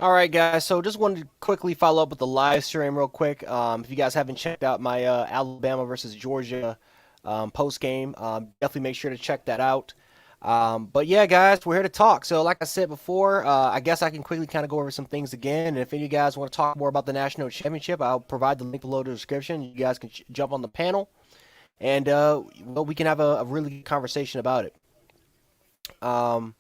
All right, guys. So just wanted to quickly follow up with the live stream real quick. If you guys haven't checked out my Alabama versus Georgia post game, definitely make sure to check that out. But yeah, guys, we're here to talk. So like I said before, I guess I can quickly kind of go over some things again. And if any of you guys want to talk more about the national championship, I'll provide the link below in the description. You guys can jump on the panel, and well, we can have a really good conversation about it. Um,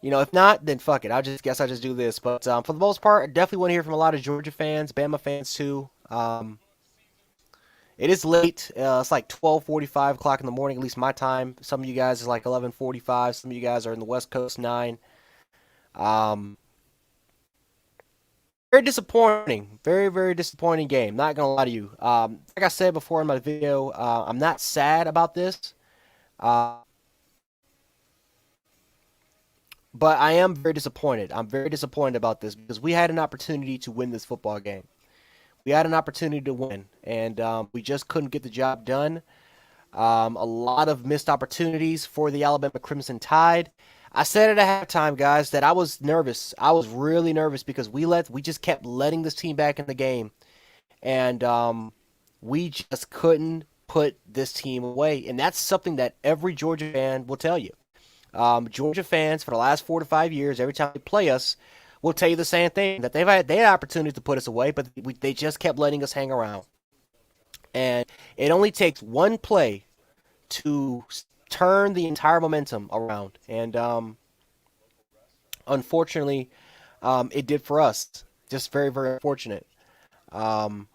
if not, then fuck it. I'll just do this. But for the most part, I definitely want to hear from a lot of Georgia fans, Bama fans too. It is late. It's like 12:45 o'clock in the morning, at least my time. Some of you guys is like 11:45. Some of you guys are in the West Coast 9. Um, Very disappointing. Very, very disappointing game. Not gonna lie to you. Like I said before in my video, I'm not sad about this. Uh, but I am very disappointed. I'm very disappointed about this because we had an opportunity to win this football game. We had an opportunity to win, and we just couldn't get the job done. A lot of missed opportunities for the Alabama Crimson Tide. I said at halftime, guys, that I was nervous. I was really nervous because we just kept letting this team back in the game, and we just couldn't put this team away. And that's something that every Georgia fan will tell you. Georgia fans for the last 4 to 5 years, every time they play us, will tell you the same thing that they had opportunities to put us away, but they just kept letting us hang around. And it only takes one play to turn the entire momentum around. And unfortunately, it did for us. Just very, very unfortunate. Um,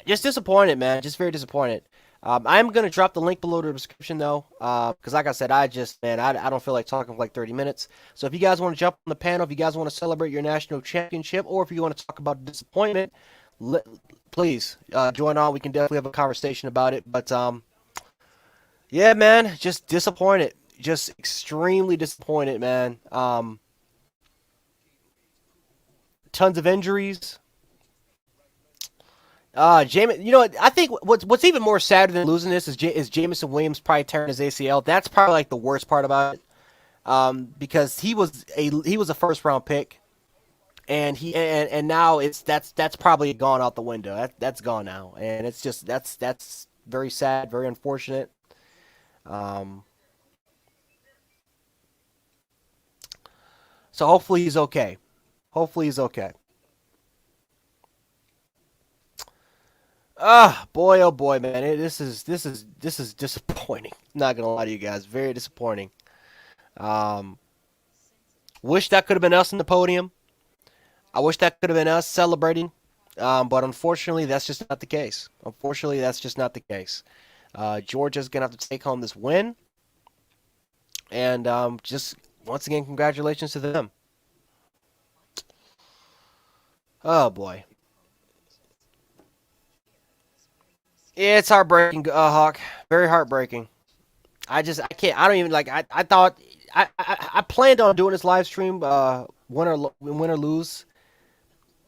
just disappointed, man. Just very disappointed. I'm gonna drop the link below the description though, because like I said, I don't feel like talking for like 30 minutes. So if you guys want to jump on the panel, if you guys want to celebrate your national championship, or if you want to talk about disappointment, let, please join on. We can definitely have a conversation about it. But yeah, man, just disappointed, just extremely disappointed, man. Tons of injuries. Jameis, you know what? I think what's even more sadder than losing this is Jamison Williams probably tearing his ACL. That's probably like the worst part about it. Because he was a first round pick, and and now that's probably gone out the window. That's gone now, and it's just that's very sad, very unfortunate. Um, so hopefully he's okay. Hopefully he's okay. Ah, boy, oh boy, man, this is disappointing. Not gonna lie to you guys, very disappointing. Um, Wish that could have been us in the podium. I wish that could have been us celebrating. But unfortunately, that's just not the case. Unfortunately, that's just not the case. Georgia's gonna have to take home this win, and just once again, congratulations to them. Oh boy, yeah, it's heartbreaking, Hawk. Very heartbreaking. I can't. I don't even like. I thought I planned on doing this live stream, win or lose.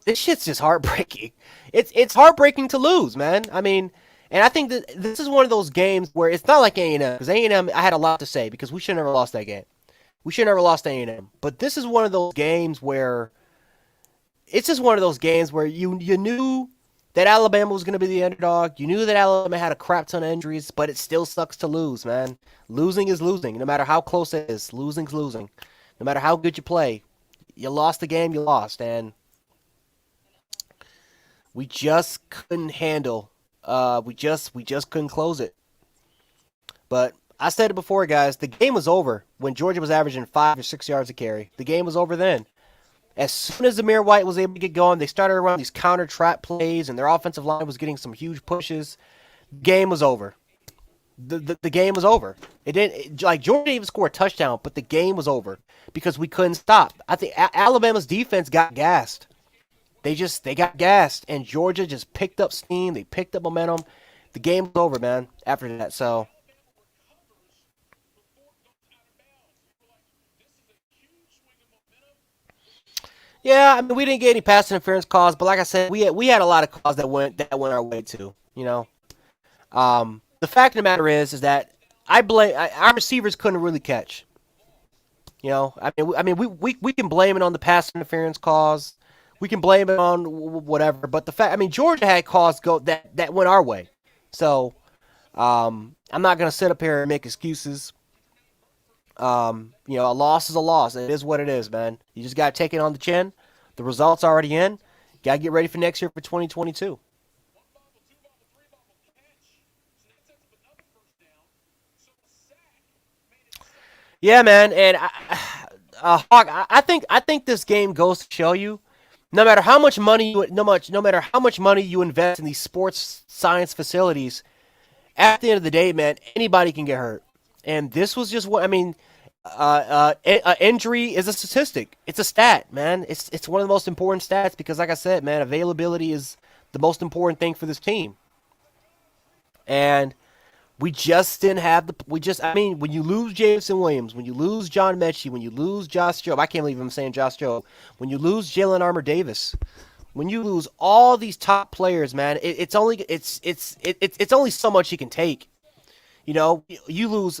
This shit's just heartbreaking. It's heartbreaking to lose, man. I mean, and I think that this is one of those games where it's not like A&M, because A&M I had a lot to say because we should never lost that game. We should never lost A&M. But this is one of those games where it's just one of those games where you knew that Alabama was going to be the underdog. You knew that Alabama had a crap ton of injuries, but it still sucks to lose, man. Losing is losing, no matter how close it is. Losing's losing, no matter how good you play. You lost the game, you lost, and we just couldn't handle. We just couldn't close it. But I said it before, guys. The game was over when Georgia was averaging 5 or 6 yards a carry. The game was over then. As soon as Amir White was able to get going, they started around these counter trap plays, and their offensive line was getting some huge pushes. Game was over. The game was over. It didn't like Georgia didn't even score a touchdown, but the game was over because we couldn't stop. I think Alabama's defense got gassed. They got gassed, and Georgia just picked up steam. They picked up momentum. The game was over, man. After that, so yeah, I mean we didn't get any pass interference calls, but like I said, we had a lot of calls that went our way too. The fact of the matter is that our receivers couldn't really catch. We can blame it on the pass interference cause. We can blame it on whatever. But the fact, Georgia had calls go that went our way. So I'm not gonna sit up here and make excuses. A loss is a loss. It is what it is, man. You just got to take it on the chin. The results already in. Got to get ready for next year for 2022. Yeah, man. And Hawk, I think this game goes to show you, no matter how much money you invest in these sports science facilities, at the end of the day, man, anybody can get hurt. And this was just what injury is a statistic. It's a stat, man. It's one of the most important stats because, like I said, man, availability is the most important thing for this team. And we just didn't have the. We just, when you lose Jameson Williams, when you lose John Mechie, when you lose Josh Jobe, I can't believe I'm saying Josh Jobe. When you lose Jalen Armour Davis, when you lose all these top players, man, it's only so much you can take. You lose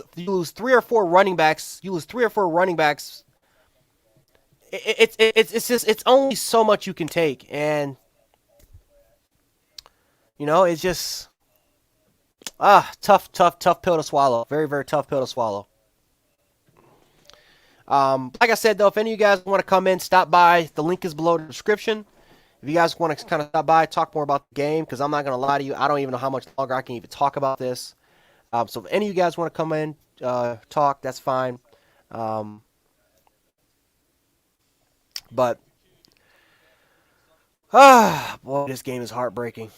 three or four running backs. You lose three or four running backs. It's only so much you can take, and it's just tough pill to swallow. Very very tough pill to swallow. Like I said though, if any of you guys want to come in, stop by. The link is below the description. If you guys want to kind of stop by, talk more about the game, because I'm not gonna lie to you, I don't even know how much longer I can even talk about this. So if any of you guys want to come in, talk, that's fine. Um, but boy, this game is heartbreaking.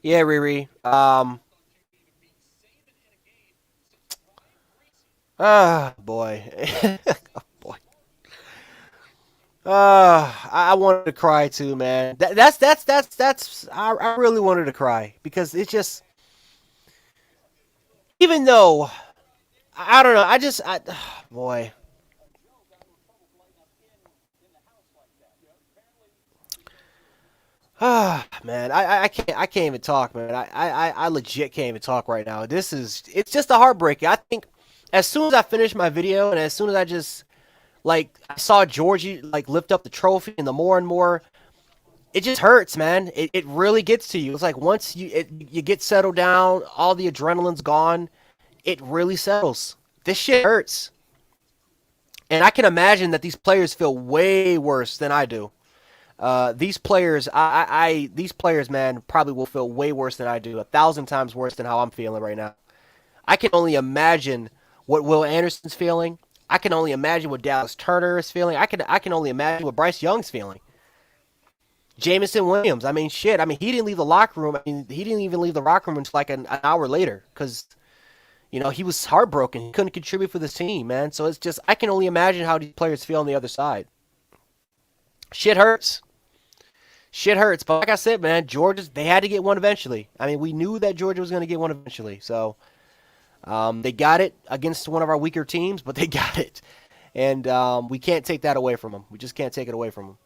Yeah, Riri. Boy, boy. I wanted to cry too, man. That's. I really wanted to cry because it's just, even though I don't know, boy. Man, I can't even talk, man. I legit can't even talk right now. It's just a heartbreak. I think as soon as I finished my video and as soon as I just I saw Georgie lift up the trophy and the more and more, it just hurts, man. It really gets to you. It's like once you get settled down, all the adrenaline's gone, it really settles. This shit hurts. And I can imagine that these players feel way worse than I do. These players, man, probably will feel way worse than I do, 1,000 times worse than how I'm feeling right now. I can only imagine what Will Anderson's feeling. I can only imagine what Dallas Turner is feeling. I can only imagine what Bryce Young's feeling. Jamison Williams. Shit. He didn't leave the locker room. He didn't even leave the locker room until like an hour later because he was heartbroken. He couldn't contribute for this team, man. So it's just I can only imagine how these players feel on the other side. Shit hurts. Shit hurts, but like I said, man, they had to get one eventually. We knew that Georgia was going to get one eventually. So they got it against one of our weaker teams, but they got it. And we can't take that away from them. We just can't take it away from them.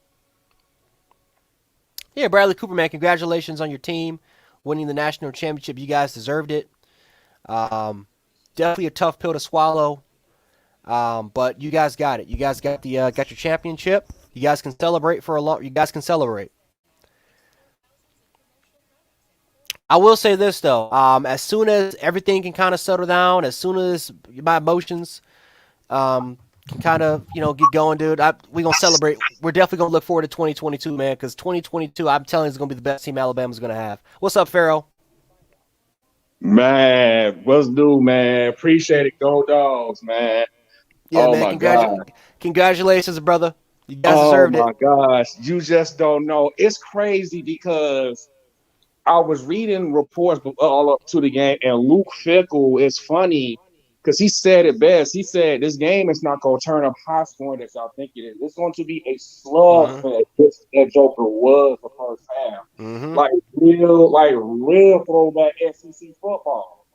Yeah, Bradley Cooper, man, congratulations on your team winning the national championship. You guys deserved it. Um, Definitely a tough pill to swallow, but you guys got it. You guys got your championship. You guys can celebrate for a long. You guys can celebrate. I will say this though. As soon as everything can kind of settle down, as soon as my emotions can kind of get going, dude, we gonna celebrate. We're definitely gonna look forward to 2022, man, because 2022, I'm telling you, is gonna be the best team Alabama's gonna have. What's up, Pharaoh? Man, what's new, man? Appreciate it. Go dogs, man. Yeah, Oh man. my God. Congratulations, brother. You guys Oh deserved it. my gosh. You just don't know. It's crazy because I was reading reports all up to the game, and Luke Fickle is funny because he said it best. He said this game is not going to turn up high scoring as y'all think it is. It's going to be a Mm-hmm. slugfest. That Joker was the first half, Mm-hmm. like real throwback SEC football.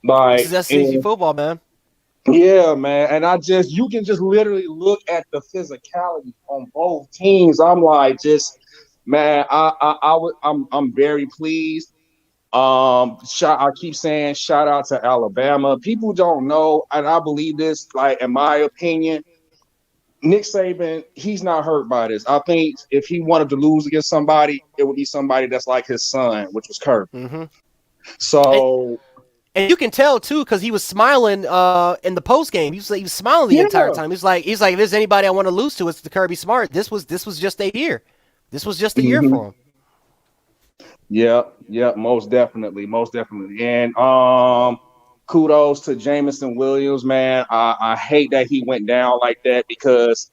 This Like, is SEC and football, man. yeah, man. And you can just literally look at the physicality on both teams. I'm like, just, man, I'm very pleased. I keep saying shout out to Alabama. People don't know, and I believe this, like in my opinion, Nick Saban, he's not hurt by this. I think if he wanted to lose against somebody, it would be somebody that's like his son, which was Kirby. Mm-hmm. And, So and you can tell too because he was smiling in the post game. He was smiling the entire yeah. time. He's like if there's anybody I want to lose to, it's the Kirby Smart. This was just a year. This was just a year Hmm. for him. Yep, most definitely, most definitely. And kudos to Jamison Williams, man. I hate that he went down like that because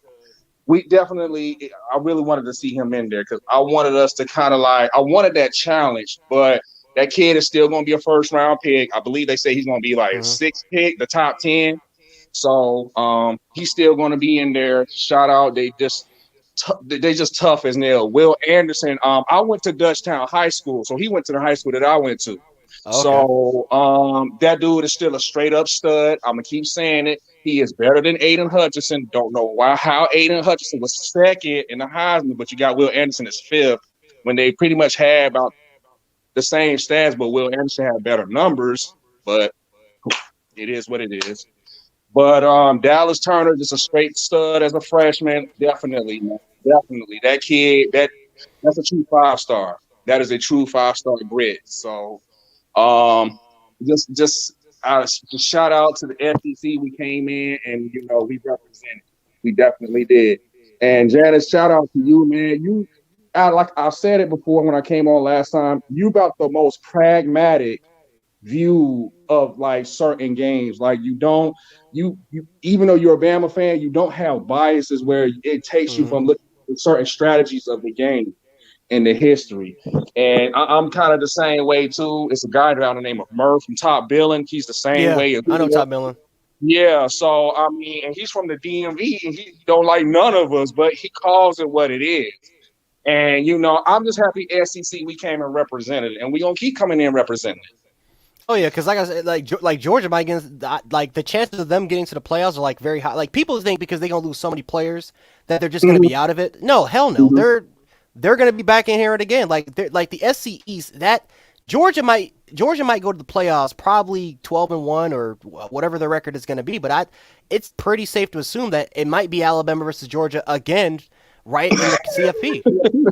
we definitely I really wanted to see him in there because I wanted us to kind of like I wanted that challenge, but that kid is still gonna be a first round pick. I believe they say he's gonna be like a Mm-hmm. sixth pick, the top 10. So he's still gonna be in there. Shout out, they just tough as nail. Will Anderson, I went to Dutchtown High School, so he went to the high school that I went to. Okay. So that dude is still a straight up stud. I'm gonna keep saying it. He is better than Aiden Hutchinson. Don't know why how Aiden Hutchinson was second in the Heisman, but you got Will Anderson as fifth when they pretty much had about the same stats, but Will Anderson had better numbers. But it is what it is. But Dallas Turner just a straight stud as a freshman. Definitely, man. Definitely. That kid, that's a true 5 star. That is a true 5 star grit. So um, just shout out to the SEC. We came in and we represented. We definitely did. And Janice, shout out to you, man. Like I said it before when I came on last time. You got the most pragmatic view of like certain games. Like you even though you're a Bama fan, you don't have biases where it takes you Mm-hmm. from looking at certain strategies of the game and the history. And I'm kind of the same way too. It's a guy down the name of Murph from Top Billing. He's the same Yeah, way. I know Todd Millen. Yeah, so I mean, and he's from the DMV, and he don't like none of us, but he calls it what it is. And I'm just happy SEC we came and represented it, and we gonna keep coming in representing it. Oh yeah, because like I said, like Georgia might get like the chances of them getting to the playoffs are like very high. Like people think because they're gonna lose so many players that they're just gonna Mhm, be out of it. No, hell no. mhm. They're gonna be back in here again. Like the SC East that Georgia might go to the playoffs probably 12-1 or whatever the record is gonna be. But it's pretty safe to assume that it might be Alabama versus Georgia again, right in the CFP.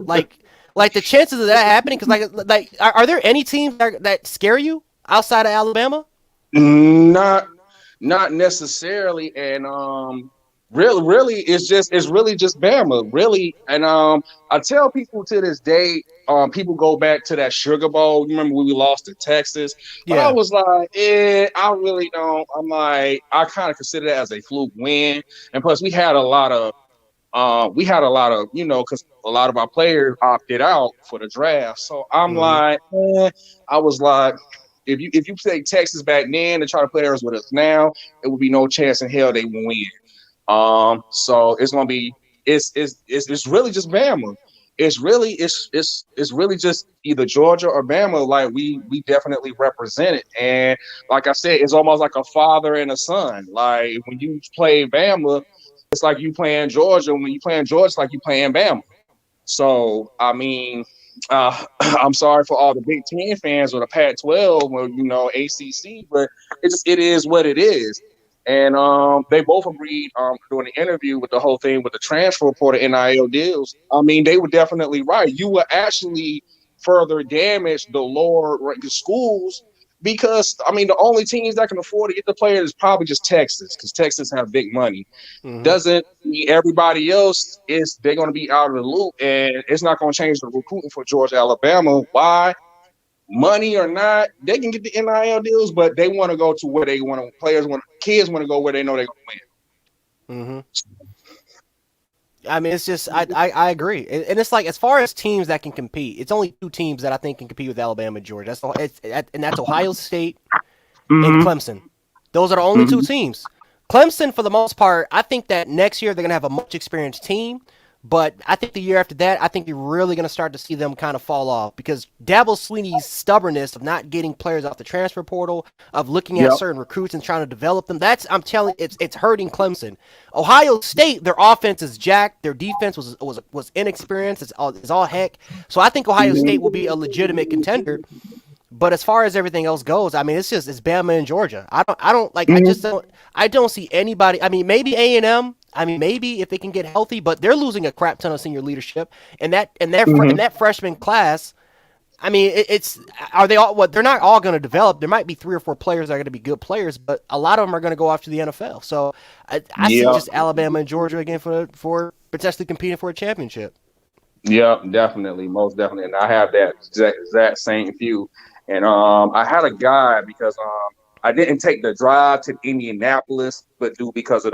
Like like the chances of that happening because are there any teams that scare you outside of Alabama? Not not necessarily. And really it's really just Bama, really. And I tell people to this day, people go back to that Sugar Bowl. You remember when we lost to Texas? But I Yeah. was like, I really don't. I'm like, I kind of consider that as a fluke win. And plus we had a lot of, because a lot of our players opted out for the draft. So I'm Mm-hmm. like, I was like, if you take Texas back then and try to play theirs with us now, it would be no chance in hell they will win. So it's gonna be it's really just Bama. It's really just either Georgia or Bama. Like we definitely represent it, and like I said, it's almost like a father and a son. Like when you play Bama, it's like you playing Georgia. When you playing Georgia, it's like you playing Bama. So I mean, I'm sorry for all the Big Ten fans or the Pac-12 or ACC, but it is what it is. And they both agreed during the interview with the whole thing with the transfer portal NIL deals. I mean, they were definitely right. You will actually further damage the lower ranked schools because I mean the only teams that can afford to get the players is probably just Texas because Texas have big money. Mm-hmm. Doesn't mean everybody else is they're going to be out of the loop, and it's not going to change the recruiting for Georgia, Alabama. Why? Money or not, they can get the NIL deals, but they want to go to where they want to. Kids want to go where they know they're going Mm-hmm. I mean, it's just I agree, and it's like as far as teams that can compete, it's only two teams that I think can compete with Alabama and Georgia. And that's Ohio State to and win. Clemson. Those are the only two Mm-hmm. teams. Clemson, for the most part, I think that next year they're going to have a much experienced team. But I think the year after that, I think you're really going to start to see them kind of fall off because Dabble Sweeney's stubbornness of not getting players off the transfer portal, of looking at Yep. certain recruits and trying to develop them, I'm telling you, it's hurting Clemson. Ohio State, their offense is jacked, their defense was inexperienced, it's all heck. So I think Ohio State will be a legitimate contender. But as far as everything else goes, I mean, it's Bama and Georgia. I don't like. Mhm. I don't see anybody. I mean, maybe A&M. I mean, maybe if they can get healthy, but they're losing a crap ton of senior leadership, and Mhm. that freshman class. I mean, it's are they all? What they're not all going to develop. There might be three or four players that are going to be good players, but a lot of them are going to go off to the NFL. So I see Yeah. just Alabama and Georgia again for potentially competing for a championship. Yeah, definitely, most definitely, and I have that exact same view. And I had a guy because I didn't take the drive to Indianapolis, but do because of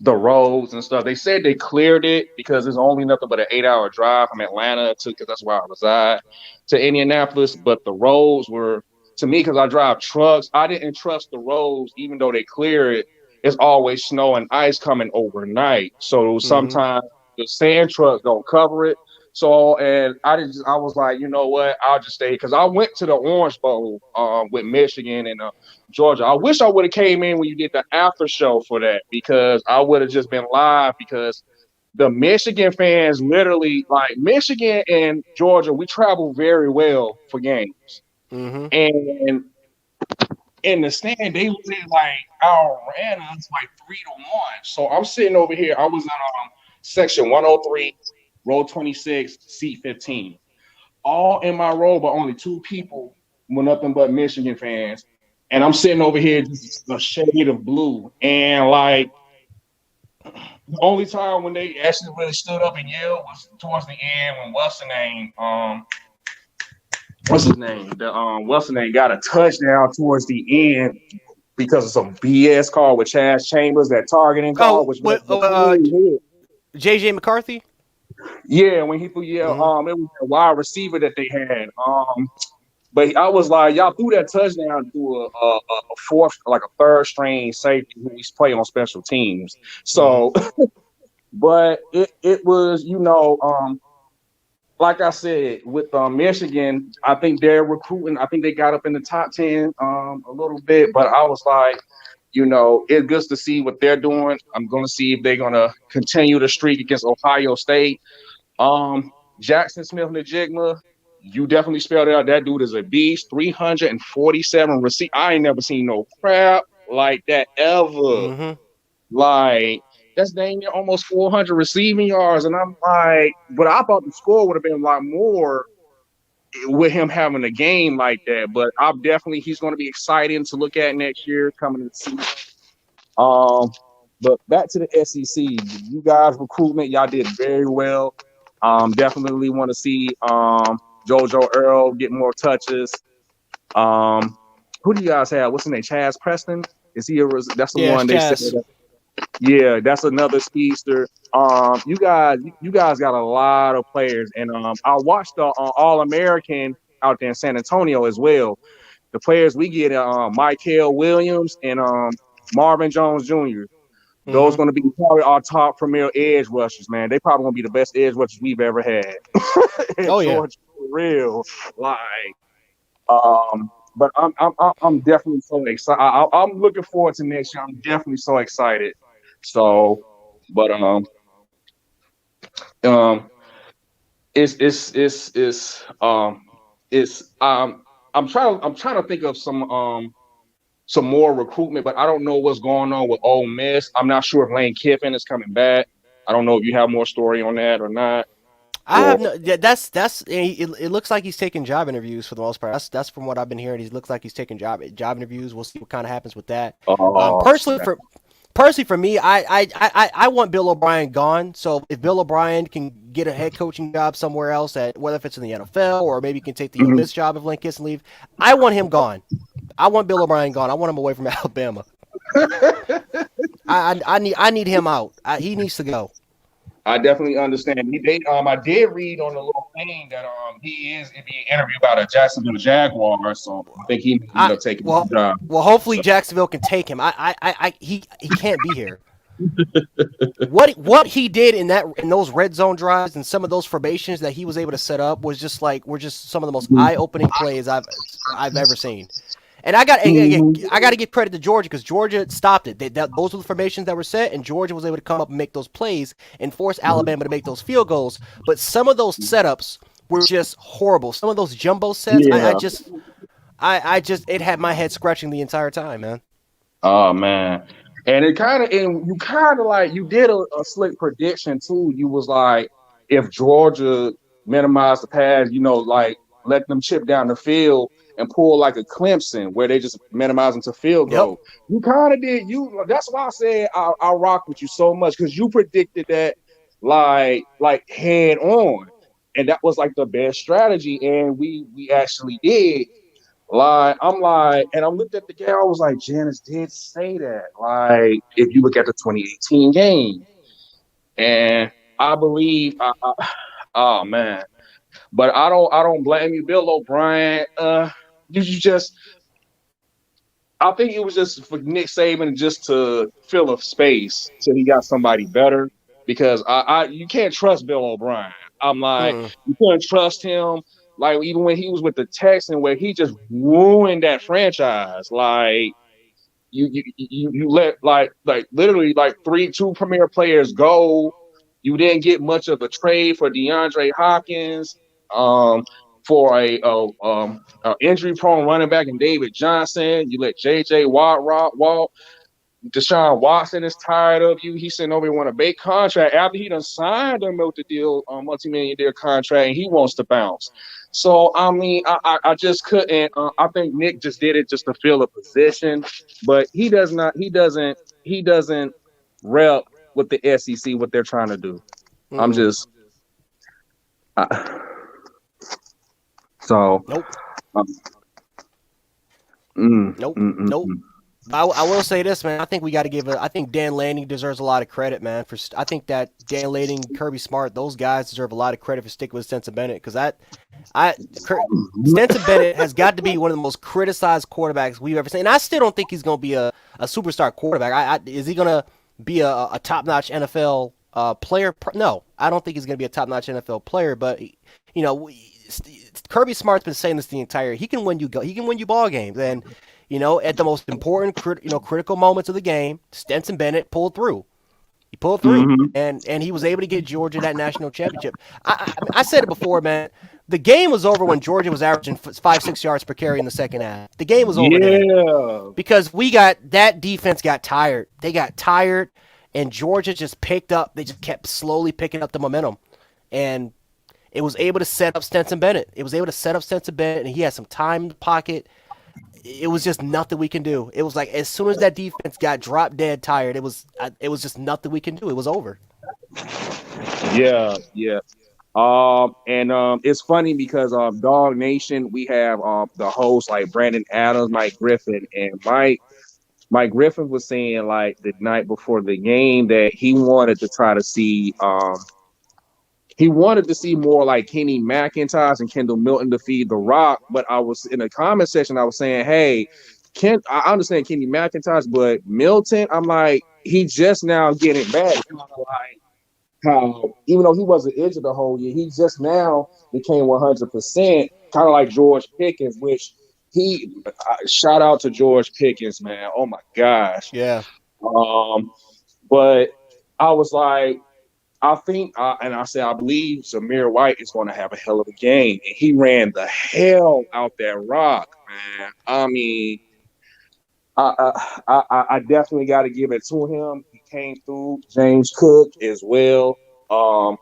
the roads and stuff. They said they cleared it because it's only nothing but an 8 hour drive from Atlanta to because that's where I reside to Indianapolis. But the roads were to me because I drive trucks. I didn't trust the roads, even though they clear it. It's always snow and ice coming overnight, so Mm-hmm. sometimes the sand trucks don't cover it. So and I was like, you know what? I'll just stay because I went to the Orange Bowl with Michigan and Georgia. I wish I would have came in when you did the after show for that because I would have just been live because the Michigan fans literally like Michigan and Georgia, we travel very well for games. Mm-hmm. And in the stand, they was in like outran us like 3-1. So I'm sitting over here. I was in section 103, row 26, seat 15. All in my row, but only two people were nothing but Michigan fans. And I'm sitting over here just a shade of blue. And like the only time when they actually really stood up and yelled was towards the end when what's his name? The what's his name got a touchdown towards the end because of some BS call with Chaz Chambers, that targeting call, Oh, which was a clean hit. JJ McCarthy. Yeah, when he threw, yeah, Mm-hmm. it was a wide receiver that they had. But I was like, y'all threw that touchdown to a fourth, like a third string safety who we play on special teams. Mm-hmm. So, but it was, like I said, with Michigan, I think they're recruiting. I think they got up in the top 10 a little bit, but I was like, it's good to see what they're doing. I'm going to see if they're going to continue the streak against Ohio State. Jackson Smith Najigma, you definitely spelled it out. That dude is a beast. 347 receipt. I ain't never seen no crap like that ever. Mm-hmm. Like that's dang near almost 400 receiving yards, and I'm like, but I thought the score would have been a lot more with him having a game like that. But I'm definitely he's going to be exciting to look at next year coming to the season. Um, but back to the SEC, you guys recruitment, y'all did very well. Definitely want to see JoJo Earl get more touches. Um, who do you guys have? What's his name? Chaz Preston? Is he? That's the Yeah, it's one they said. Jazz. Yeah, that's another speedster. You guys got a lot of players, and I watched the All American out there in San Antonio as well. The players we get, Michael Williams and Marvin Jones Jr. Those Mm-hmm. going to be probably our top premier edge rushers, man. They probably going to be the best edge rushers we've ever had at Oh yeah. Georgia, for real. Like, but I'm definitely so excited. I'm looking forward to next year. I'm definitely so excited. So, but um, it's it's it's it's um it's I'm trying to think of some more recruitment, but I don't know what's going on with Ole Miss. I'm not sure if Lane Kiffin is coming back. I don't know if you have more story on that or not. I Or have no. Yeah, it looks like he's taking job interviews for the most part. That's from what I've been hearing. He looks like he's taking job interviews. We'll see what kind of happens with that. Personally, snap. for me, I want Bill O'Brien gone. So if Bill O'Brien can get a head coaching job somewhere else, at whether if it's in the NFL or maybe he can take the Ole Mhm. Miss job if Lane Kiffin leave, I want him gone. I want Bill O'Brien gone. I want him away from Alabama. I need him out. He needs to go. I definitely understand. I did read on the little thing that he is being interviewed by the Jacksonville Jaguars, so I think he may end I up taking well the job. well hopefully So Jacksonville can take him. He can't be here. What he did in those red zone drives and some of those formations that he was able to set up was just like were just some of the most eye opening plays I've ever seen. And mhm. I got to give credit to Georgia because Georgia stopped it. Those were the formations that were set, and Georgia was able to come up and make those plays and force Alabama to make those field goals. But some of those setups were just horrible. Some of those jumbo sets, Yeah. I just, it had my head scratching the entire time, man. Oh man. And it kind of, and you kind of like, you did a slick prediction too. You was like, if Georgia minimized the pass, like let them chip down the field and pull like a Clemson where they just minimize them to field Yep. goal. You kind of did. That's why I said I rock with you so much because you predicted that like head on, and that was like the best strategy, and we actually did. Like I'm like, and I looked at the game. I was like, Janice did say that. Like, if you look at the 2018 game, and I believe, oh man, but I don't blame you, Bill O'Brien. You just, I think it was just for Nick Saban just to fill a space till he got somebody better because you can't trust Bill O'Brien. I'm like, Mm-mm. you couldn't trust him. Like even when he was with the Texans, where he just ruined that franchise. Like you let like literally like two premier players go. You didn't get much of a trade for DeAndre Hopkins, um, for a injury prone running back in David Johnson. You let J.J. Watt walk. Deshaun Watson is tired of you. He said nobody want a big contract after he done signed a multi-deal, multi-million-dollar contract, and he wants to bounce. So I mean, I just couldn't. I think Nick just did it just to fill a position, but he does not. He doesn't rep with the SEC what they're trying to do. I'm Mm-mm. just I, so. Nope. Um, mm, Nope. mm, mm, Nope. mm. I will say this, man. I think we got to give I think Dan Lanning deserves a lot of credit, man. I think that Dan Lanning, Kirby Smart, those guys deserve a lot of credit for sticking with Stetson Bennett because I, Stetson Bennett has got to be one of the most criticized quarterbacks we've ever seen. And I still don't think he's going to be a superstar quarterback. Is he going to be a top-notch NFL player? No, I don't think he's going to be a top-notch NFL player. But you know, Kirby Smart's been saying this the entire. He can win you. He can win you ball games, and at the most important, critical moments of the game, Stetson Bennett pulled through. He pulled through, Mhm. and he was able to get Georgia that national championship. I said it before, man. The game was over when Georgia was averaging 5-6 yards per carry in the second half. The game was over then Yeah. because that defense got tired. They got tired, and Georgia just picked up. They just kept slowly picking up the momentum, and it was able to set up Stetson Bennett. It was able to set up Stetson Bennett, and he had some time in the pocket. It was just nothing we can do. It was like as soon as that defense got drop dead tired, it was just nothing we can do. It was over. Yeah, yeah. And it's funny because Dog Nation, we have the hosts like Brandon Adams, Mike Griffin, and Mike Griffin was saying like the night before the game that he wanted to see more like Kenny McIntosh and Kendall Milton to feed the rock. But I was in the comment section, I was saying, hey, I understand Kenny McIntosh, but Milton, I'm like, he just now getting back. Like how even though he wasn't injured the whole year, he just now became 100%, kind of like George Pickens, which shout out to George Pickens, man. Oh my gosh. Yeah. Um, but I was like, I think, and I said, I believe Zamir White is going to have a hell of a game, and he ran the hell out that rock, man. I mean, I definitely got to give it to him. He came through. James Cook as well. Um,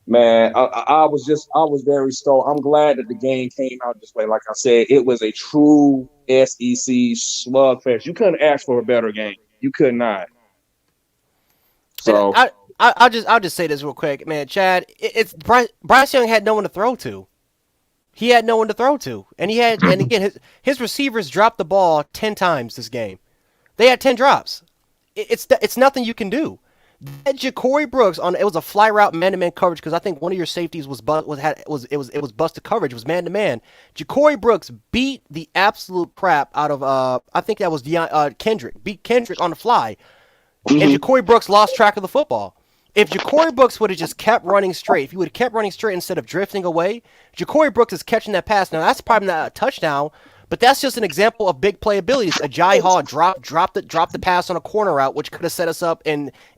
man, I was very stoked. I'm glad that the game came out this way. Like I said, it was a true SEC slugfest. You couldn't ask for a better game. You could not. And So, I'll just say this real quick, man. Chad, it's Bryce Young had no one to throw to. He had no one to throw to, and again his receivers dropped the ball 10 times this game. They had 10 drops. It's nothing you can do. That Ja'Cory Brooks it was a fly route man-to-man coverage because I think one of your safeties was busted coverage. It was man-to-man. Ja'Cory Brooks beat the absolute crap out of I think that was Kendrick. Beat Kendrick on the fly, and mhm. Ja'Cory Brooks lost track of the football. If Ja'Cory Brooks would have just kept running straight, if he would have kept running straight instead of drifting away, Ja'Cory Brooks is catching that pass. Now that's probably not a touchdown, But that's just an example of big playability. Agiye Hall dropped the pass on a corner route, which could have set us up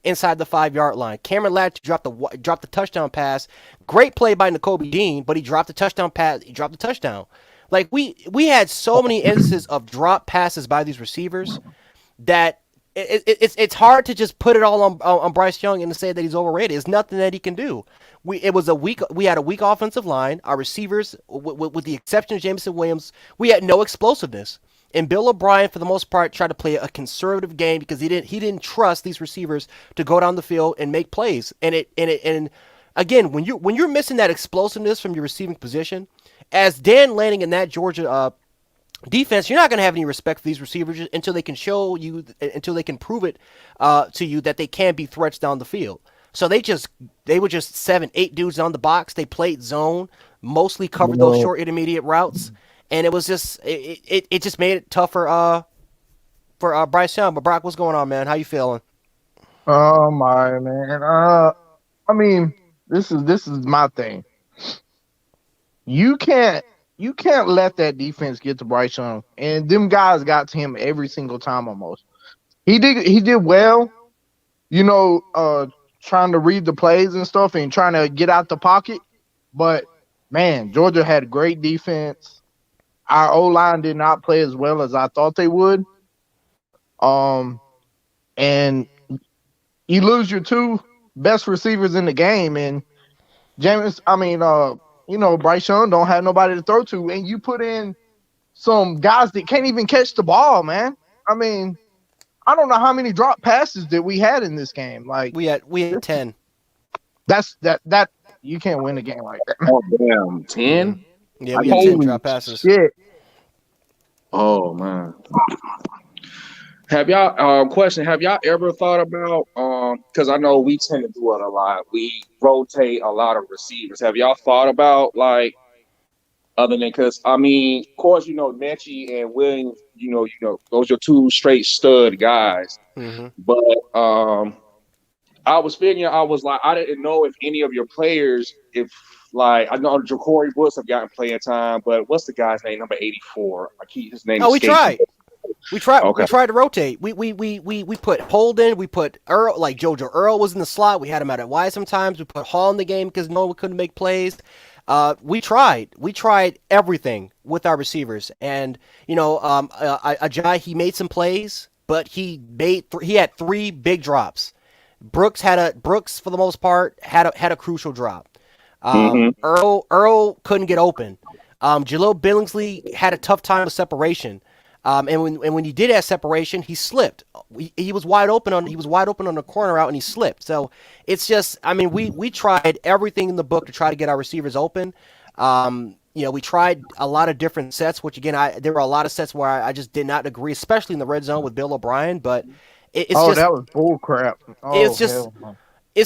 inside the 5 yard line. Cameron Ladd dropped the touchdown pass. Great play by N'Kobe Dean, but he dropped the touchdown pass. He dropped the touchdown. Like we had so many instances of drop passes by these receivers that it's hard to just put it all on Bryce Young and to say that he's overrated. There's nothing that he can do. We had a weak offensive line. Our receivers, with the exception of Jameson Williams, we had no explosiveness. And Bill O'Brien, for the most part, tried to play a conservative game because he didn't trust these receivers to go down the field and make plays. And again, when you're missing that explosiveness from your receiving position, as Dan Lanning in that Georgia defense, you're not going to have any respect for these receivers until they can show you, until they can prove it to you that they can be threats down the field. So they were just 7, 8 dudes on the box. They played zone, mostly covered those short intermediate routes, and it was just it just made it tough for Bryce Young. But Brock, what's going on, man? How you feeling? Oh my man. I mean, this is my thing. You can't you can't let that defense get to Bryce Young. And them guys got to him every single time almost. He did well, you know, trying to read the plays and stuff and trying to get out the pocket. But man, Georgia had great defense. Our O line did not play as well as I thought they would. Um, and you lose your two best receivers in the game, and James. I mean, Bryce Young don't have nobody to throw to, and you put in some guys that can't even catch the ball, man. I mean, I don't know how many drop passes that we had in this game. Like We had 10. that you can't win a game like that. Oh damn, 10? Yeah, we had 10 drop passes. Shit. Oh man. Have y'all question? Have y'all ever thought about because I know we tend to do it a lot. We rotate a lot of receivers. Have y'all thought about like other than because I mean, of course, Mechie and Williams, those are two straight stud guys. Mm-hmm. But I was figuring, I was like, I didn't know if any of your players, if like I know Ja'Cory Brooks have gotten playing time, but what's the guy's name? Number 84. His name. Oh, we escapes tried. me. We tried. Okay. We tried to rotate. We put Holden. We put Earl. Like JoJo Earl was in the slot. We had him out at wide sometimes. We put Hall in the game because no one couldn't make plays. We tried. We tried everything with our receivers, and Agiye, he made some plays, but he had 3 big drops. Brooks for the most part had a crucial drop. Mm-hmm. Earl couldn't get open. Jalil Billingsley had a tough time with separation. And when he did have separation, he slipped. He was wide open on the corner out, and he slipped. So it's just, I mean, we tried everything in the book to try to get our receivers open. We tried a lot of different sets, which again, there were a lot of sets where I just did not agree, especially in the red zone with Bill O'Brien. But that was bull crap. It's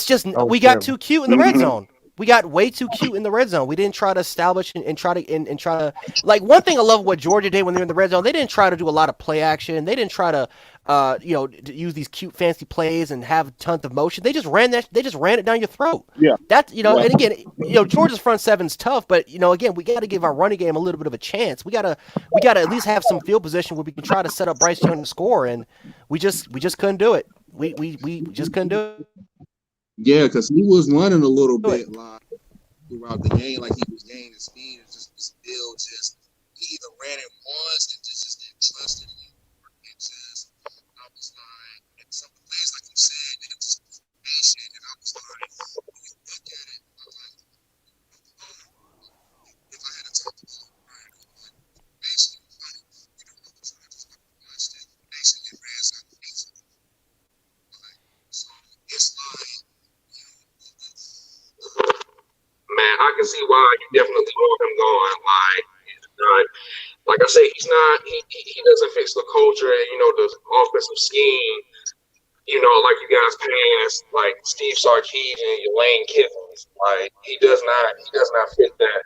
just we got too cute in the red zone. We got way too cute in the red zone. We didn't try to establish and try to like one thing I love what Georgia did when they were in the red zone. They didn't try to do a lot of play action. They didn't try to to use these cute fancy plays and have tons of motion. They just ran it down your throat. Yeah. And again, Georgia's front seven's tough, but again, we got to give our running game a little bit of a chance. We got to at least have some field position where we can try to set up Bryce Young to score, and we just couldn't do it. We just couldn't do it. Yeah, because he was running a little bit like throughout the game, like he was gaining speed. And just still he either ran it once and just didn't trust it anymore. And just I was like, and some of the plays like you said, it was just patient, and I was like, when you look at it, I'm like, if I had to talk to Bill O'Brien, basically like you don't know the charges, but still basically ran something easy. So it's like. Man, I can see why you definitely want him going. Like, he's not, like I say, he's not. He doesn't fix the culture and the offensive scheme. Like you guys passed, like Steve Sarkisian and Lane Kiffins. Like he does not fit that.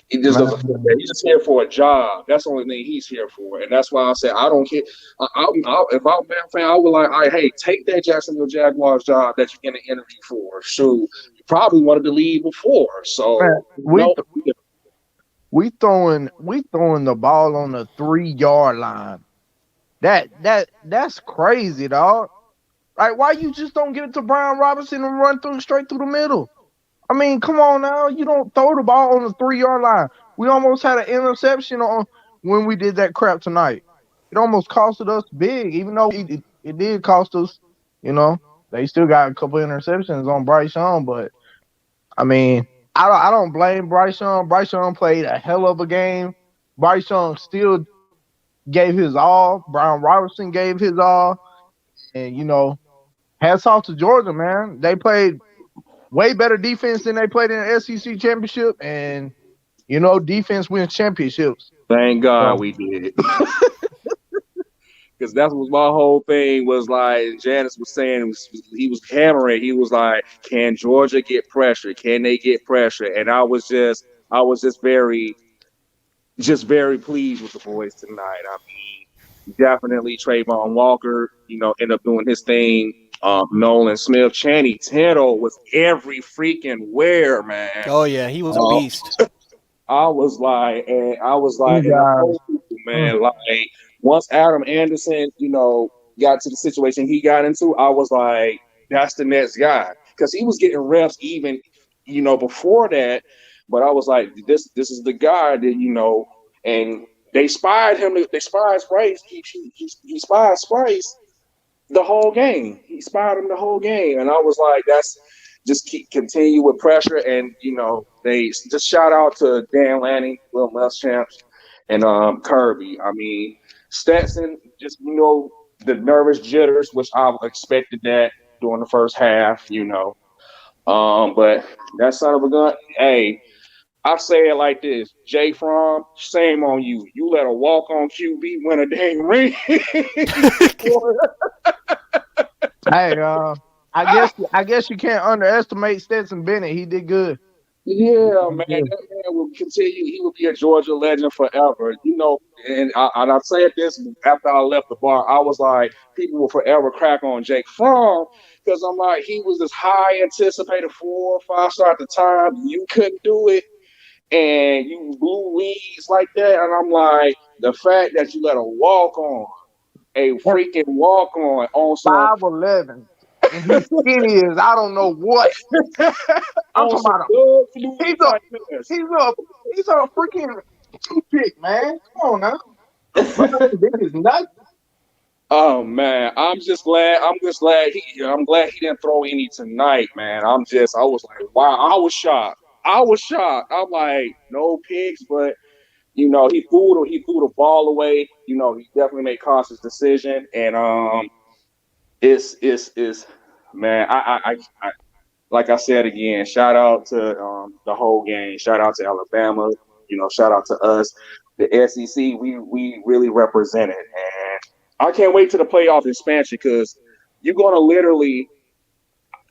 He just doesn't fit that. He's just here for a job. That's the only thing he's here for, and that's why I said I don't care. If I'm a Bama fan, I would like, hey, take that Jacksonville Jaguars job that you're in the interview for. Shoot, you probably wanted to leave before. So we throwing the ball on the 3 yard line. That's crazy, dog. Like, why you just don't get it to Brian Robinson and run through straight through the middle? I mean, come on now. You don't throw the ball on the 3 yard line. We almost had an interception on when we did that crap tonight. It almost costed us big, even though it did cost us. You know, they still got a couple interceptions on Bryce Young, but I mean, I don't blame Bryce Young. Bryce Young played a hell of a game. Bryce Young still gave his all. Brian Robertson gave his all, and hats off to Georgia, man. They played way better defense than they played in the SEC championship, and defense wins championships. Thank God So we did. Because that's what my whole thing was like. Janice was saying he was hammering. He was like, "Can Georgia get pressure? Can they get pressure?" And I was just very pleased with the boys tonight. I mean, definitely Trayvon Walker, ended up doing his thing. Nolan Smith, Channing Tindall was every freaking where, man. Oh yeah, he was a Uh, beast. and the guys, whole people, mm, man, like once Adam Anderson, got to the situation he got into, I was like, that's the next guy. Because he was getting reps even, before that. But I was like, this is the guy that, and they spied him, they spied Spice, he spied Spice the whole game. He spied him the whole game, and I was like, "That's just keep continue with pressure." And they just shout out to Dan Lanning, Will Muschamp, and Kirby. I mean, Stetson, just the nervous jitters, which I expected that during the first half. But that son of a gun, hey. I say it like this, Jay Fromm, shame on you. You let a walk-on QB win a dang ring. hey, I guess you can't underestimate Stetson Bennett. He did good. He Yeah, did man, good. that man will continue. He will be a Georgia legend forever. And I said this after I left the bar. I was like, people will forever crack on Jake Fromm because I'm like, he was this high anticipated 4 or 5 star at the time. You couldn't do it, and you blew leads like that. And I'm like, the fact that you let a And freaking walk on some 5'11", and he's skinny as I don't know what. I'm on talking some about him. good fluid He's a like this. he's a he's a freaking toothpick, man. Come on now. Brandon Bennett is nuts. Oh man, I'm glad he didn't throw any tonight, man. I was like, wow, I was shocked. I'm like, no picks, but he threw the ball away. He definitely made cautious decision, and it's man, I like I said again, shout out to the whole game. Shout out to Alabama. Shout out to us, the SEC. We really represented, and I can't wait to the playoff expansion because you're gonna literally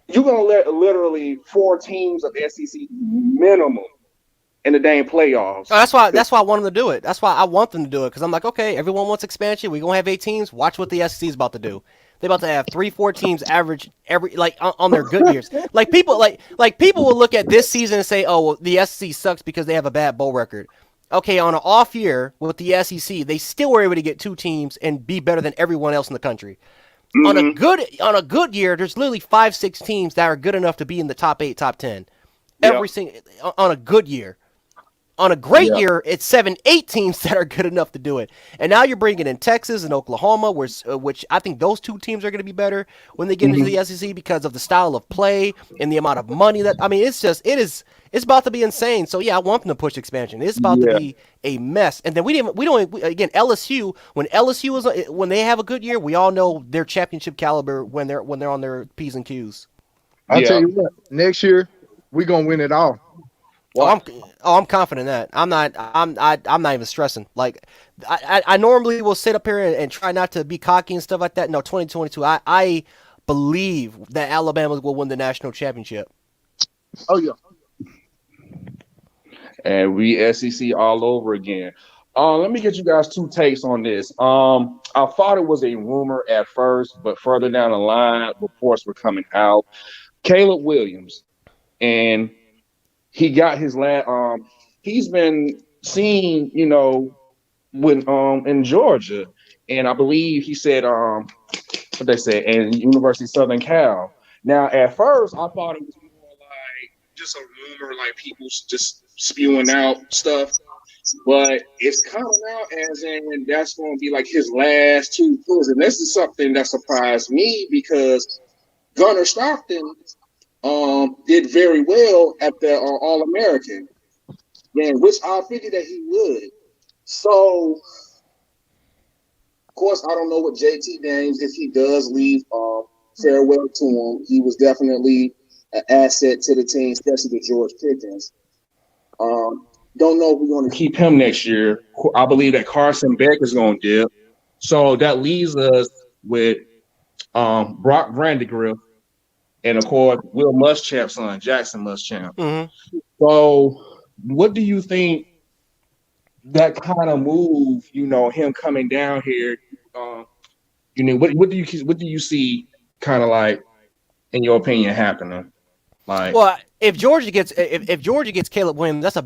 you're gonna let literally 4 teams of SEC minimum in the dang Oh, playoffs. that's why I want them to do it. That's why I want them to do it because I'm like, okay, everyone wants expansion. We gonna have 8 teams. Watch what the SEC is about to do. They about to have 3, 4 teams average every like on their good years. Like people will look at this season and say, oh, well, the SEC sucks because they have a bad bowl record. Okay, on an off year with the SEC, they still were able to get 2 teams and be better than everyone else in the country. Mm-hmm. On a good year, there's literally 5, 6 teams that are good enough to be in the top 8, top 10. Yep. Every single on a good year. On a great Yep. year, it's 7, 8 teams that are good enough to do it. And now you're bringing in Texas and Oklahoma, which I think those 2 teams are going to be better when they get into Mm-hmm. the SEC because of the style of play and the amount of money that. I mean, it's about to be insane. So yeah, I want them to push expansion. It's about to Yeah. be a mess. And then we don't again LSU when they have a good year, we all know their championship caliber when they're on their p's and q's. I tell Yeah. you what, next year we gonna win it all. Oh, What? I'm confident in that. I'm not even stressing. Like I normally will sit up here and try not to be cocky and stuff like that. No, 2022. I believe that Alabama will win the national championship. Oh yeah. And we SEC all over again. Let me get you guys 2 takes on this. I thought it was a rumor at first, but further down the line, reports were coming out. Caleb Williams, and he got his last. He's been seen, when in Georgia, and I believe he said what they said, and University of Southern Cal. Now, at first, I thought it was more like just a rumor, like people just spewing out stuff. But it's coming out as in that's going to be like his last two tours, and this is something that surprised me because Gunnar Stockton did very well at the All American, man, which I figured that he would. So, of course, I don't know what JT Daniels, if he does leave, farewell to him. He was definitely an asset to the team, especially to George Pickens. Don't know if we're going to keep him next year. I believe that Carson Beck is going to dip. So that leaves us with Brock Vandegrift and, of course, Will Muschamp's son, Jackson Muschamp. Mm-hmm. So what do you think that kind of move, him coming down here, what do you see kind of like, in your opinion, happening? Like, Well, if Georgia gets Caleb Williams, that's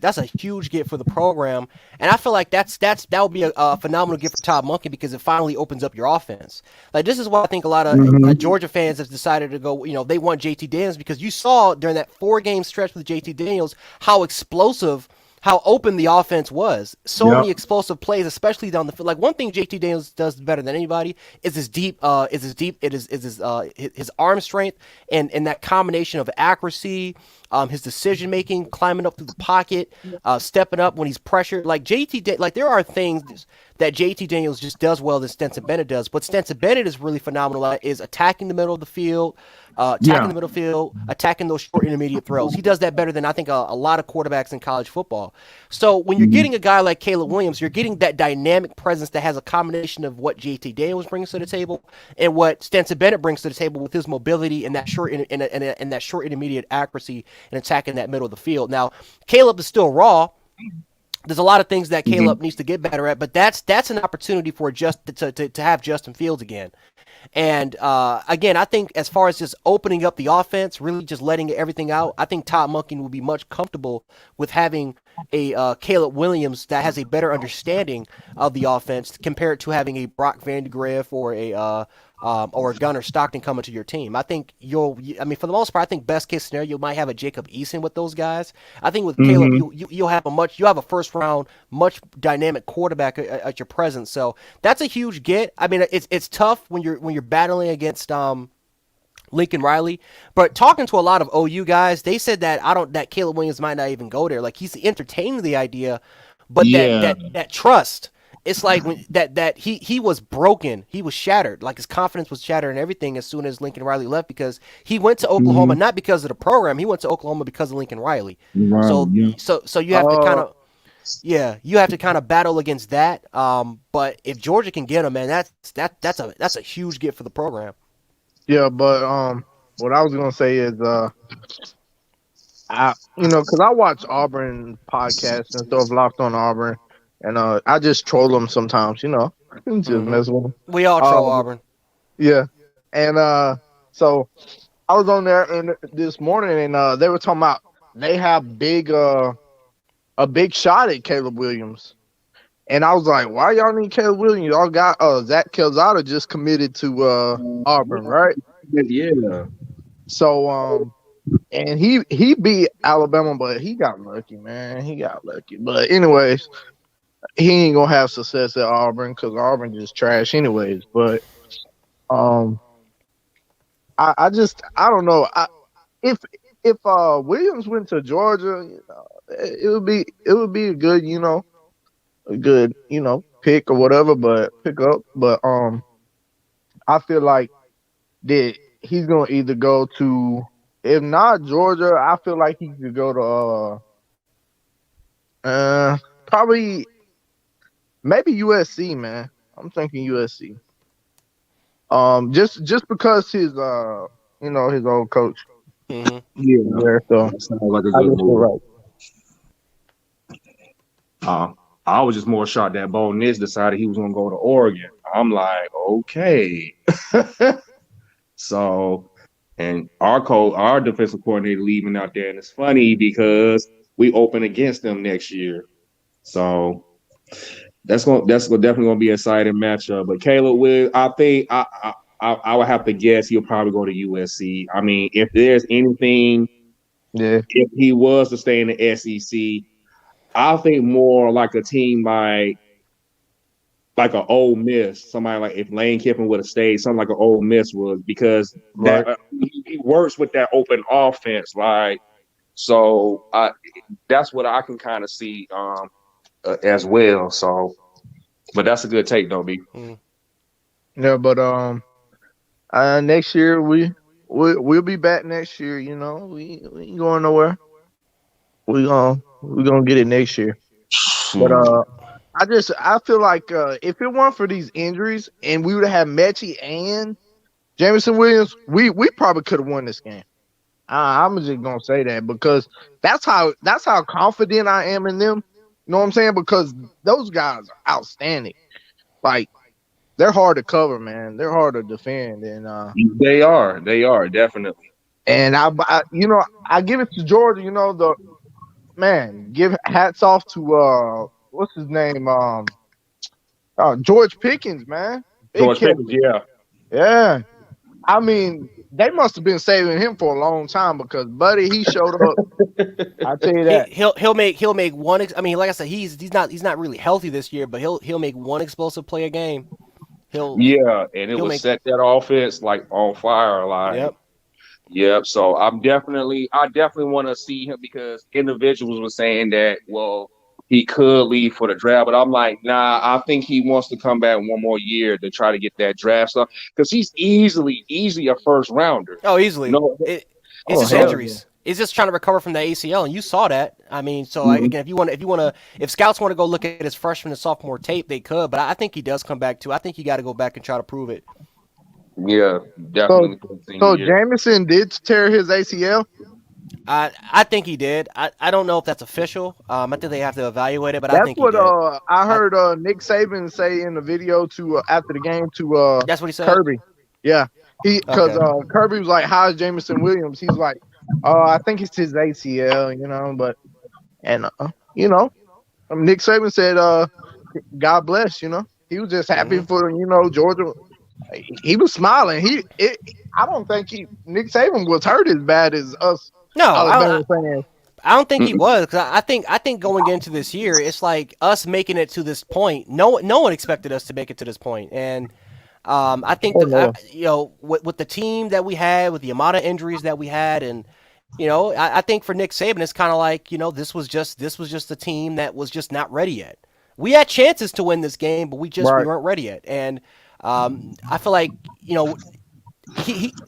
that's a huge get for the program, and I feel like that would be a phenomenal gift for Todd Monken because it finally opens up your offense. Like this is why I think a lot of Georgia fans have decided to go. They want JT Daniels because you saw during that 4-game stretch with JT Daniels how explosive, how open the offense was. So many explosive plays, especially down the field. Like one thing JT Daniels does better than anybody is his arm strength and that combination of accuracy, his decision making, climbing up through the pocket, stepping up when he's pressured. Like like there are things that JT Daniels just does well that Stetson Bennett does. But Stetson Bennett is really phenomenal at is attacking the middle of the field, attacking those short intermediate throws. He does that better than I think a lot of quarterbacks in college football. So when you're getting a guy like Caleb Williams, you're getting that dynamic presence that has a combination of what JT Daniels brings to the table and what Stetson Bennett brings to the table with his mobility and that short and that short intermediate accuracy and attacking that middle of the field. Now, Caleb is still raw. There's a lot of things that Caleb needs to get better at, but that's an opportunity for to have Justin Fields again. And again, I think as far as just opening up the offense, really just letting everything out, I think Todd Monken will be much comfortable with having a Caleb Williams that has a better understanding of the offense compared to having a Brock Vandegrift or a Gunnar Stockton coming to your team. I think for the most part, I think best case scenario you might have a Jacob Eason with those guys. I think with Caleb, you'll have a first round, much dynamic quarterback at your presence. So that's a huge get. I mean, it's tough when you're battling against Lincoln Riley, but talking to a lot of OU guys, they said that Caleb Williams might not even go there. Like he's entertaining the idea, but that trust. It's like that he was broken. He was shattered. Like his confidence was shattered and everything as soon as Lincoln Riley left because he went to Oklahoma not because of the program. He went to Oklahoma because of Lincoln Riley. So you have to kind of you have to kind of battle against that. But if Georgia can get him, man, that's a huge gift for the program. Yeah, but what I was gonna say is because I watch Auburn podcasts and stuff, Locked on Auburn, and I just troll them sometimes, just mess with them. We all troll Auburn. Yeah, and so I was on there this morning, and they were talking about they have a big shot at Caleb Williams, and I was like, why y'all need Caleb Williams? Y'all got Zach Calzada just committed to Auburn, right? Yeah. So and he beat Alabama, but he got lucky, man. He got lucky. But anyways, he ain't gonna have success at Auburn because Auburn just trash anyways. But I don't know. If Williams went to Georgia, it would be a good pick or whatever, but pick up. But I feel like that he's gonna either go to, if not Georgia, I feel like he could go to probably maybe USC, man. I'm thinking USC. Just because his his old coach. Mm-hmm. Yeah, there. So that sounds like a good move. Right. I was just more shocked that Bo Nix decided he was gonna go to Oregon. I'm like, okay. So, and our defensive coordinator leaving out there, and it's funny because we open against them next year. So definitely gonna be an exciting matchup. But Caleb will I think I would have to guess he'll probably go to USC. I mean, if there's anything, Yeah, if he was to stay in the SEC, I think more like a team like an Ole Miss, somebody like if Lane Kiffin would have stayed, something like an Ole Miss was because that right. he works with that open offense, like so. That's what I can kind of see as well. So, but that's a good take, though, B. Mm. Yeah, but next year we'll be back next year. You know, we ain't going nowhere. We gonna get it next year. But Hmm. I feel like if it weren't for these injuries and we would have had Mechie and Jameson Williams, we probably could have won this game. I'm just gonna say that because that's how confident I am in them. You know what I'm saying? Because those guys are outstanding. Like they're hard to cover, man. They're hard to defend, They are definitely. and I give it to Georgia. You know the man. Give hats off to what's his name George Pickens, man. Big George killer. Pickens, yeah. Yeah. I mean, they must have been saving him for a long time because, buddy, he showed up. I tell you that. He'll make one. I mean, like I said, he's not really healthy this year, but he'll make one explosive play a game. He'll Yeah, and it he'll would make. set that offense like on fire. Like, Yep. yep. So I definitely want to see him because individuals were saying that, well, he could leave for the draft, but I'm like, nah, I think he wants to come back one more year to try to get that draft stuff because he's easily a first rounder. Oh, You easily. know, It's Oh, just hell yeah. injuries. It's just trying to recover from the ACL, and you saw that. I mean, so mhm. again, if scouts want to go look at his freshman and sophomore tape, they could. But I think he does come back too. I think you got to go back and try to prove it. Yeah, So, definitely for the senior so year. Jameson did tear his ACL. I think he did. I don't know if that's official. I think they have to evaluate it, but I That's think he what did. I I heard Nick Saban say in the video to after the game to That's what he said. Kirby. Yeah, he because Okay. Kirby was like, "How's Jameson Williams?" He's like, I think it's his ACL, you know." But and you know, Nick Saban said, God bless." You know, he was just happy Hmm. for Georgia. He was smiling. I don't think Nick Saban was hurt as bad as us No, Alabama fans. I don't think he Mm-mm. was. Cause I think going into this year, it's like us making it to this point. No one expected us to make it to this point, and I think Oh that no, with the team that we had, with the amount of injuries that we had, and I think for Nick Saban, it's kind of like this was just a team that was just not ready yet. We had chances to win this game, but we right? weren't ready yet, and I feel like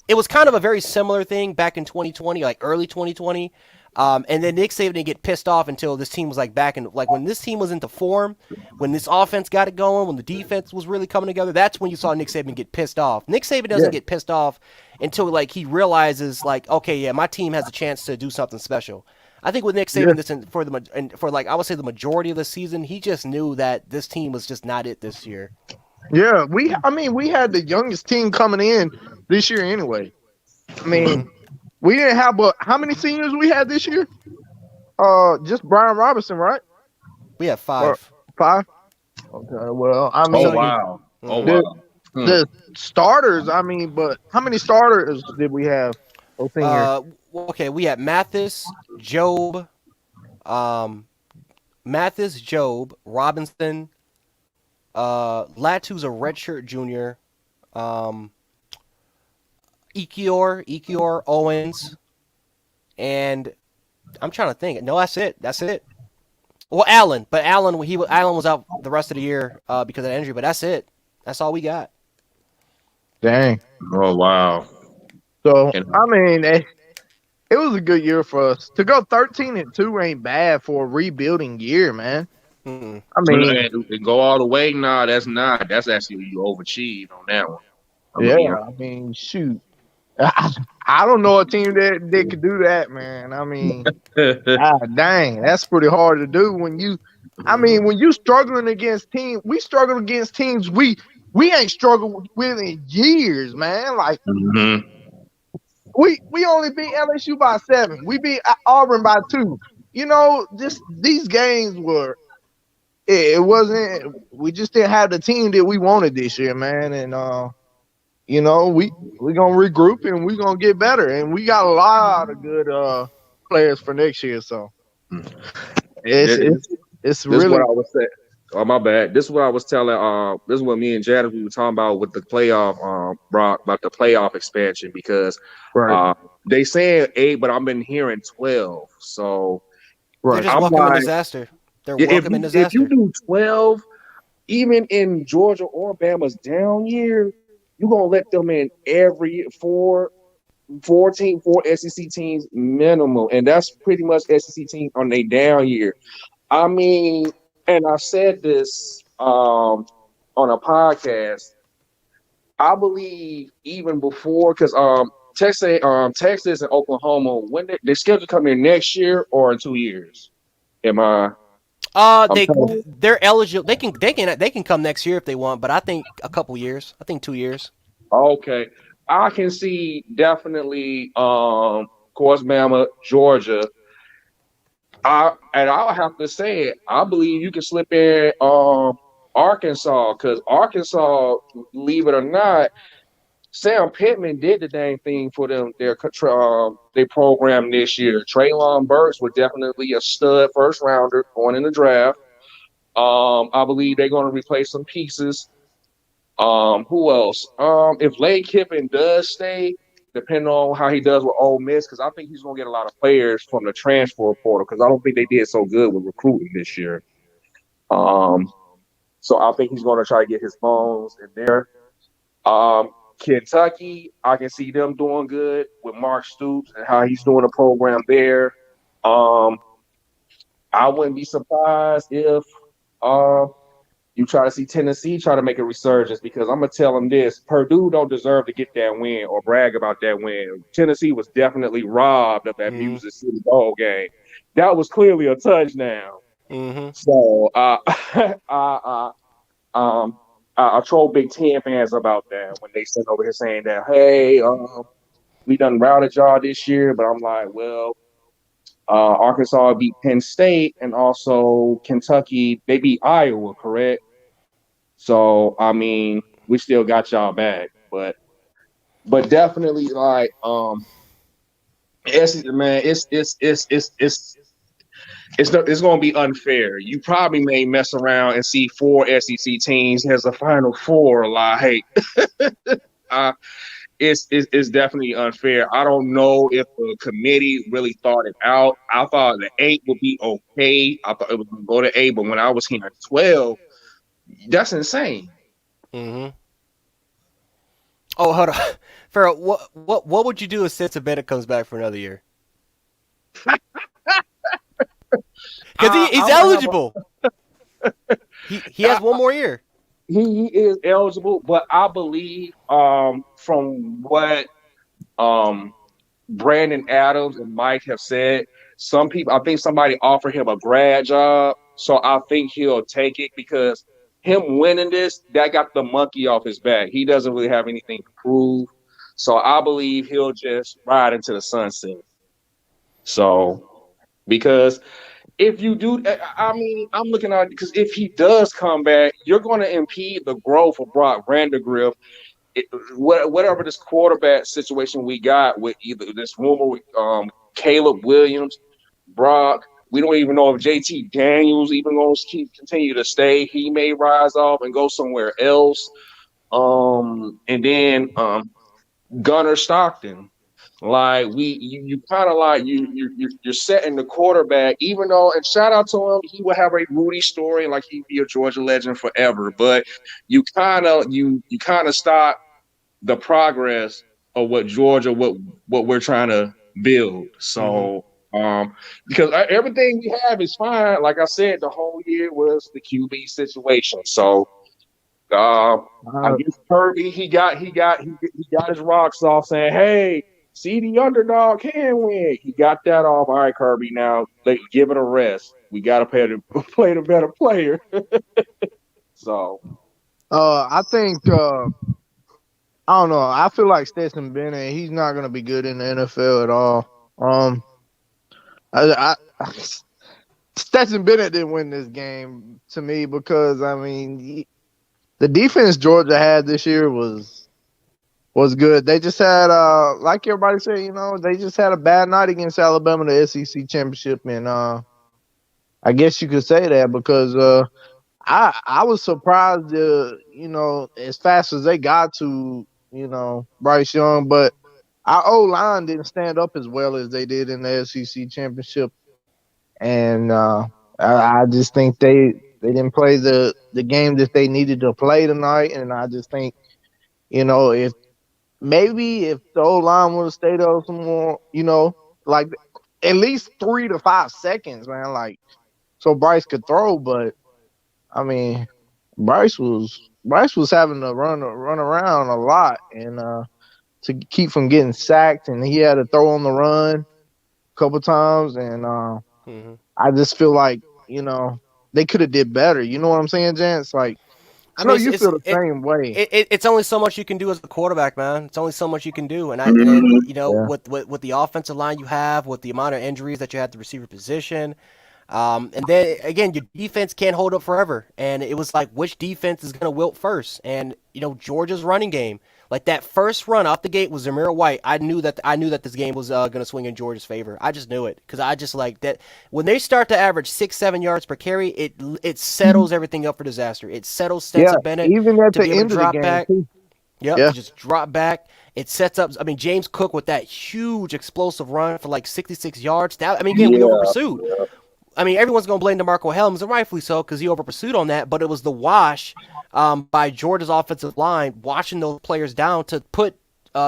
it was kind of a very similar thing back in 2020, like early 2020. And then Nick Saban didn't get pissed off until this team was like back in like when this team was into form, when this offense got it going, when the defense was really coming together. That's when you saw Nick Saban get pissed off. Nick Saban Yeah, doesn't get pissed off until like he realizes like, okay, yeah, my team has a chance to do something special. I think with Nick yeah, Saban, for like I would say the majority of the season, he just knew that this team was just not it this year. yeah. I mean, we had the youngest team coming in this year anyway. I mean, Hmm. we didn't have but how many seniors we had this year? Just Brian Robinson, right? We have Or five. five? Okay. Well, I Oh So mean, you. wow. Oh Mhm. the wow. Hmm. the starters. I mean, but how many starters did we have? Oh, seniors. Okay, we had um, Job, Robinson, Latu's a redshirt junior, um, Ekior, Owens, and I'm trying to think. No, that's it. That's it. Well, Allen, but Allen was out the rest of the year because of that injury. But that's it. That's all we got. Dang. Oh wow. So And I mean, it was a good year for us to go 13-2. Ain't bad for a rebuilding year, man. Mm-mm. I mean, and go all the way. Nah, that's not. That's actually you overachieved on that one. I'm gonna yeah. be I mean, shoot. I don't know a team that could do that, man. I mean, honest. God dang, that's pretty hard to do when you. I Mm-hmm. mean, when you struggling against teams, we struggle against teams we ain't struggled with in years, man. Like Hmm. we only beat LSU by 7. We beat Auburn by 2. You know, just these games were. it wasn't. We just didn't have the team that we wanted this year, man. And we gonna regroup and we gonna get better. And we got a lot of good players for next year. So it's This, it's it's this is what really I was saying. Oh my bad. This is what I was telling. This is what me and Janice we were talking about with the playoff. Brock about the playoff expansion because right, they saying 8, but I've been hearing 12. So They're right, just I'm welcoming like, disaster. They're if welcoming you disaster. do 12, even in Georgia or Bama's down year, you gonna let them in every 4 SEC teams minimum, and that's pretty much SEC teams on their down year. I mean, and I said this on a podcast. I believe even before because Texas and Oklahoma when they scheduled to come in next year or in 2 years. Am I? I'm They telling. they're eligible. They can come next year if they want, but I think a couple years. I think 2 years. Okay, I can see definitely. Of course, Bama, Georgia. I'll have to say it. I believe you can slip in Arkansas because Arkansas, believe it or not, Sam Pittman did the dang thing for them. Their program this year. Traylon Burks was definitely a stud first rounder going in the draft. I believe they're going to replace some pieces. Who else? If Lane Kiffin does stay, depending on how he does with Ole Miss, because I think he's going to get a lot of players from the transfer portal. Because I don't think they did so good with recruiting this year. Um, so I think he's going to try to get his bones in there. Um, Kentucky, I can see them doing good with Mark Stoops and how he's doing the program there. Um, I wouldn't be surprised if um, you try to see Tennessee try to make a resurgence because I'm gonna tell them this: Purdue don't deserve to get that win or brag about that win. Tennessee was definitely robbed of that Mm-hmm. Music City Bowl game. That was clearly a touchdown. Mm-hmm. So I, um, I troll Big Ten fans about that when they sent over here saying that, hey, we done routed y'all this year, but I'm like, well, Arkansas beat Penn State and also Kentucky. They beat Iowa, correct? So I mean, we still got y'all back, but definitely like man, it's going to be unfair. You probably may mess around and see 4 SEC teams as a Final Four. Like, uh, it's definitely unfair. I don't know if the committee really thought it out. I thought the 8 would be okay. I thought it was going to go to 8, but when I was hearing 12, that's insane. Mm-hmm. Oh, hold on. Farrell, what would you do if Stetson Bennett comes back for another year? Because he's I'm gonna have eligible. He has one more year. he is eligible, but I believe from what um Brandon Adams and Mike have said, some people I think somebody offered him a grad job, so I think he'll take it because him winning this that got the monkey off his back. He doesn't really have anything to prove, so I believe he'll just ride into the sunset. So because if you do, I mean, I'm looking at because if he does come back, you're going to impede the growth of Brock Vandagriff. Whatever this quarterback situation we got with either this rumor with Caleb Williams, Brock, we don't even know if JT Daniels even going to continue to stay. He may rise off and go somewhere else. And then Gunnar Stockton. Like you kind of like you're setting the quarterback, even though and shout out to him, he will have a Rudy story, like he'd be a Georgia legend forever. But you kind of stop the progress of what Georgia, what we're trying to build. Mm-hmm. So because everything we have is fine. Like I said, the whole year was the QB situation. So uh, I uh, guess Kirby he got his rocks off saying, "Hey, see the underdog can win." He got that off. All right, Kirby. Now give it a rest. We got to play the better player. So I think I don't know. I feel like Stetson Bennett. He's not gonna be good in the NFL at all. I Stetson Bennett didn't win this game to me because I mean the defense Georgia had this year was good. They just had like everybody said, they just had a bad night against Alabama in the SEC championship, and I guess you could say that because I was surprised, as fast as they got to, Bryce Young, but our O line didn't stand up as well as they did in the SEC championship, and I just think they didn't play the game that they needed to play tonight, and I just think if maybe if the O line would have stayed up some more, like at least 3 to 5 seconds, man, like so Bryce could throw, but I mean, Bryce was having to run around a lot and to keep from getting sacked, and he had to throw on the run a couple times, and Hmm. I just feel like they could have did better. You know what I'm saying, Jance? Like I I know mean, you feel the same way. it's only so much you can do as a quarterback, man. It's only so much you can do, and then Mhm. Yeah, with the offensive line you have, with the amount of injuries that you have at the receiver position, and then again, your defense can't hold up forever. And it was like, which defense is going to wilt first? And Georgia's running game, like that first run off the gate was Zamir White. I knew that this game was going to swing in Georgia's favor. I just knew it because I just like that when they start to average 6-7 yards per carry, it settles everything up for disaster. It settles yeah. Stetson Bennett Even at to the be able to end of the drop game back. too. Yep, Yeah, to just drop back. It sets up. I mean, James Cook with that huge explosive run for like 66 yards. Now, I mean, again, we over Yeah. pursued. I mean, everyone's going to blame DeMarco Helms, and rightfully so, because he over pursued on that. But it was the wash by Georgia's offensive line, watching those players down to put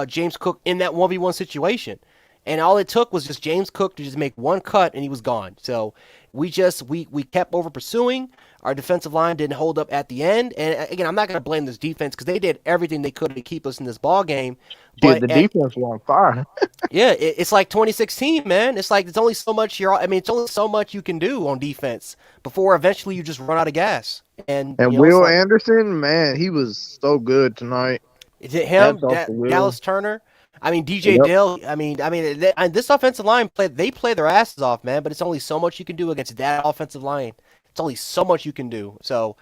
James Cook in that 1v1 situation. And all it took was just James Cook to just make one cut, and he was gone. So we kept over pursuing. Our defensive line didn't hold up at the end. And again, I'm not going to blame this defense because they did everything they could to keep us in this ball game. shit. But The defense was on fire, yeah, it's like 2016, man. It's like it's only so much I mean, it's only so much you can do on defense before eventually you just run out of gas. And and it's Will like, Anderson, man, he was so good tonight. is it That's him, off the Will. Dallas Turner? I mean, DJ Yep. Dale. This offensive line play their asses off, man. But it's only so much you can do against that offensive line. It's only so much you can do. So,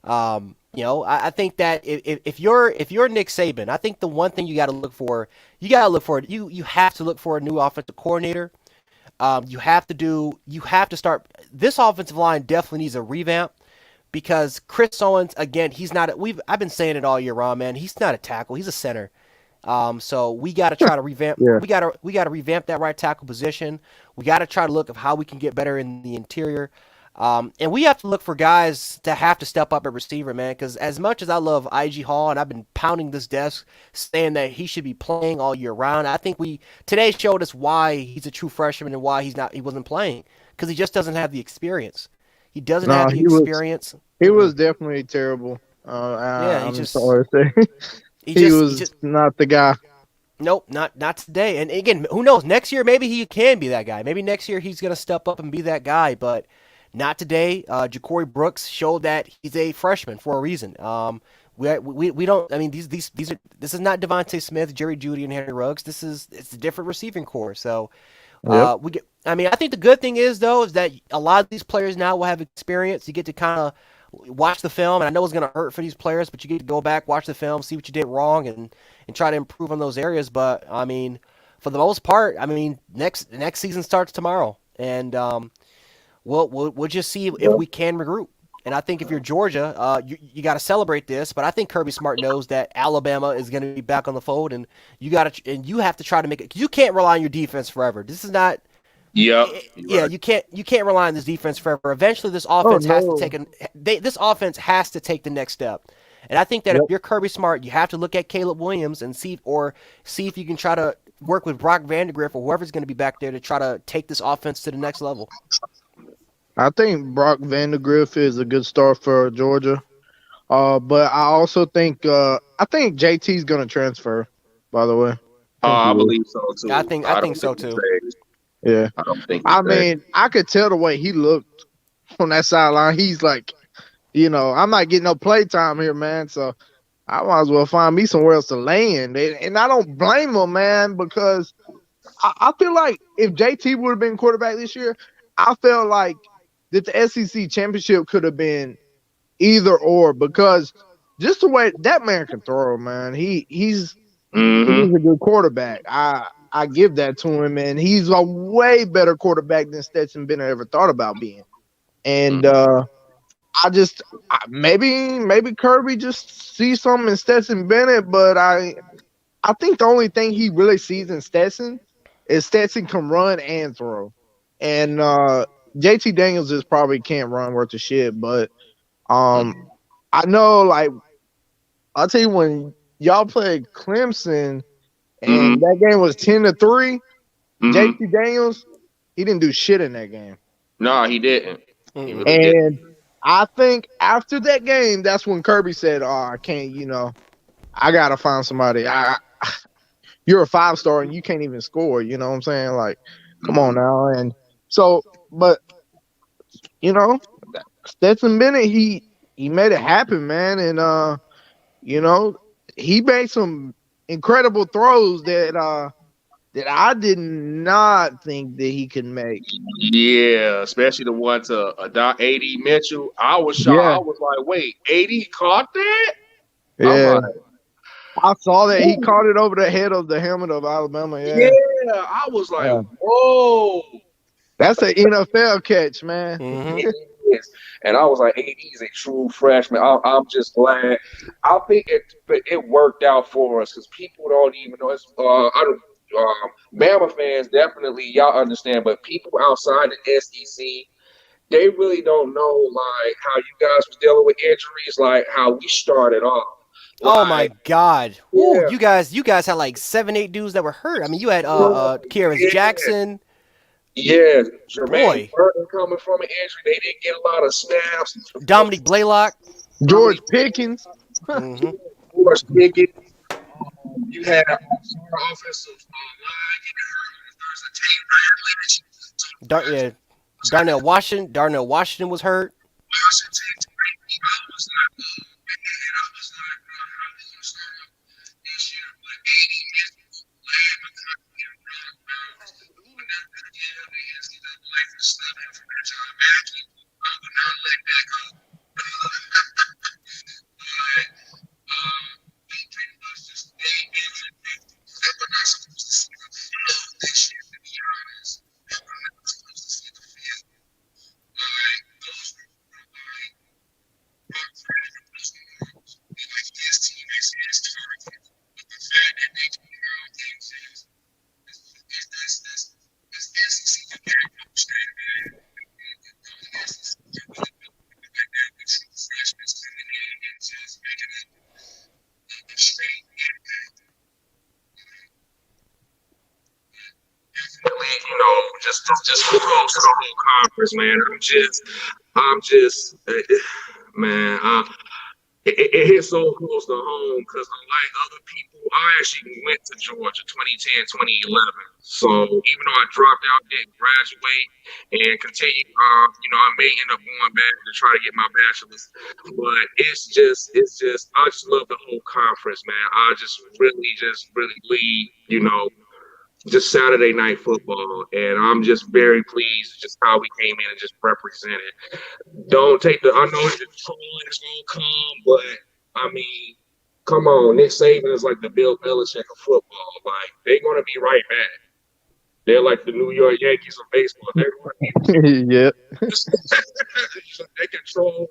I think that if you're Nick Saban, I think the one thing you have to look for a new offensive coordinator. You have to start. This offensive line definitely needs a revamp because Chris Owens, again, he's not. I've been saying it all year round, man. He's not a tackle. He's a center. So we got to try to revamp. Yeah. We got to revamp that right tackle position. We got to try to look at how we can get better in the interior. And we have to look for guys to have to step up at receiver, man. Because as much as I love IG Hall, and I've been pounding this desk saying that he should be playing all year round, I think we today showed us why he's a true freshman and why he wasn't playing because he just doesn't have the experience. He doesn't No, have the experience. he Mm-mm. was definitely terrible. Yeah, I'm sorry to say he he just he was just not the guy. nope, not today. And again, who knows? Next year, maybe he can be that guy. Maybe next year he's gonna step up and be that guy. But not today. Ja'Cory Brooks showed that he's a freshman for a reason. We don't. I mean, these are. This is not Devontae Smith, Jerry Jeudy, and Henry Ruggs. It's a different receiving core. So Yep. we get. I mean, I think the good thing is though is that a lot of these players now will have experience. You get to kind of watch the film, and I know it's going to hurt for these players, but you get to go back, watch the film, see what you did wrong, and try to improve on those areas. But I mean, for the most part, I mean, next season starts tomorrow, and we'll just see if we can regroup. And I think if you're Georgia, you got to celebrate this. But I think Kirby Smart knows that Alabama is going to be back on the fold, and you have to try to make it. You can't rely on your defense forever. This is not. Yep. You're Yeah, right. you can't rely on this defense forever. Eventually, Oh no. this offense has to take the next step. And I think that if Yep. you're Kirby Smart, you have to look at Caleb Williams and see if you can try to work with Brock Vandegrift or whoever's going to be back there to try to take this offense to the next level. I think Brock Vandegrift is a good start for Georgia. But I also think JT's gonna transfer. By the way, I think he I will. believe so I too. think I I think don't so think he too. stays. Yeah. I don't think he I stays. mean, I could tell the way he looked on that sideline. He's like, I'm not getting no play time here, man. So I might as well find me somewhere else to land. And I don't blame him, man, because I feel like if JT would have been quarterback this year, I felt like that the SEC championship could have been either or, because just the way that man can throw, man, he's Mm-hmm. a good quarterback. I give that to him, and he's a way better quarterback than Stetson Bennett ever thought about being. And maybe Kirby just sees something in Stetson Bennett, but I think the only thing he really sees in Stetson is Stetson can run and throw. And JT Daniels just probably can't run worth a shit. But um I know, like, I'll tell you, when y'all played Clemson Mm-hmm. and that game was 10-3, Mm-hmm. JT Daniels, he didn't do shit in that game. No, he didn't. He Mm-mm. really didn't. And I think after that game, that's when Kirby said, "Oh, I can't, I gotta find somebody. You're a 5-star and you can't even score. You know what I'm saying? Like, come on Mm-hmm. now." And so, but you know, Stetson Bennett, he made it happen, man. And you know, he made some incredible throws that I did not think that he could make. Yeah, especially the one to AD Mitchell. I was shocked. Yeah, I was like, wait, AD caught that? I'm yeah. like, I saw that he whoa. caught it over the head of the helmet of Alabama. Yeah, Yeah, I was like, yeah. whoa. That's an NFL catch, man. Mm-hmm. Yes. And I was like, AD is a true freshman. I'm just glad. I think it worked out for us because people don't even know. I don't. Bama fans definitely y'all understand, but people outside the SEC, they really don't know like how you guys was dealing with injuries, like how we started off. Oh my Like, God! Woo, yeah, you guys had like 7, 8 dudes that were hurt. I mean, you had bro, Kieran yeah. Jackson. Yeah, Jermaine Boy, Burton coming from an injury. They didn't get a lot of snaps. Dominic Blaylock. George Dominic Pickens. Mm-hmm. Force Pickett. You had our offensive line getting hurt on Thursday. Tate Radley, Yeah, Darnell Washington was hurt. Washington. I was like, oh man, I was like, bro, how we gonna start off this year with 80 minutes led because we didn't run routes. When that yeah, the NCAA for studying from that time back, I would not let that go. But we pretty much just stayed injured. And we're not supposed to see the field this year, to be honest. And we're not supposed to see the field. Like, those were like, I'm pretty sure those were like his teammates and his targets. But the fact that they came out and just, that's SEC, you can't understand that. The SEC can really do it like that with true freshmen coming in and just making a straight impact. Definitely, just kudos to the whole conference, man. Man. It hit so close to home because unlike other people, I actually went to Georgia 2010, 2011. So even though I dropped out, didn't graduate and continue, I may end up going back to try to get my bachelor's. But I just love the whole conference, man. I just really bleed, just Saturday night football, and I'm just very pleased just how we came in and just represented. Don't take the. I know the trolling is gonna come, but I mean, come on, Nick Saban is like the Bill Belichick of football. Like they're gonna be right back. They're like the New York Yankees of baseball. They're gonna be. Yeah. They control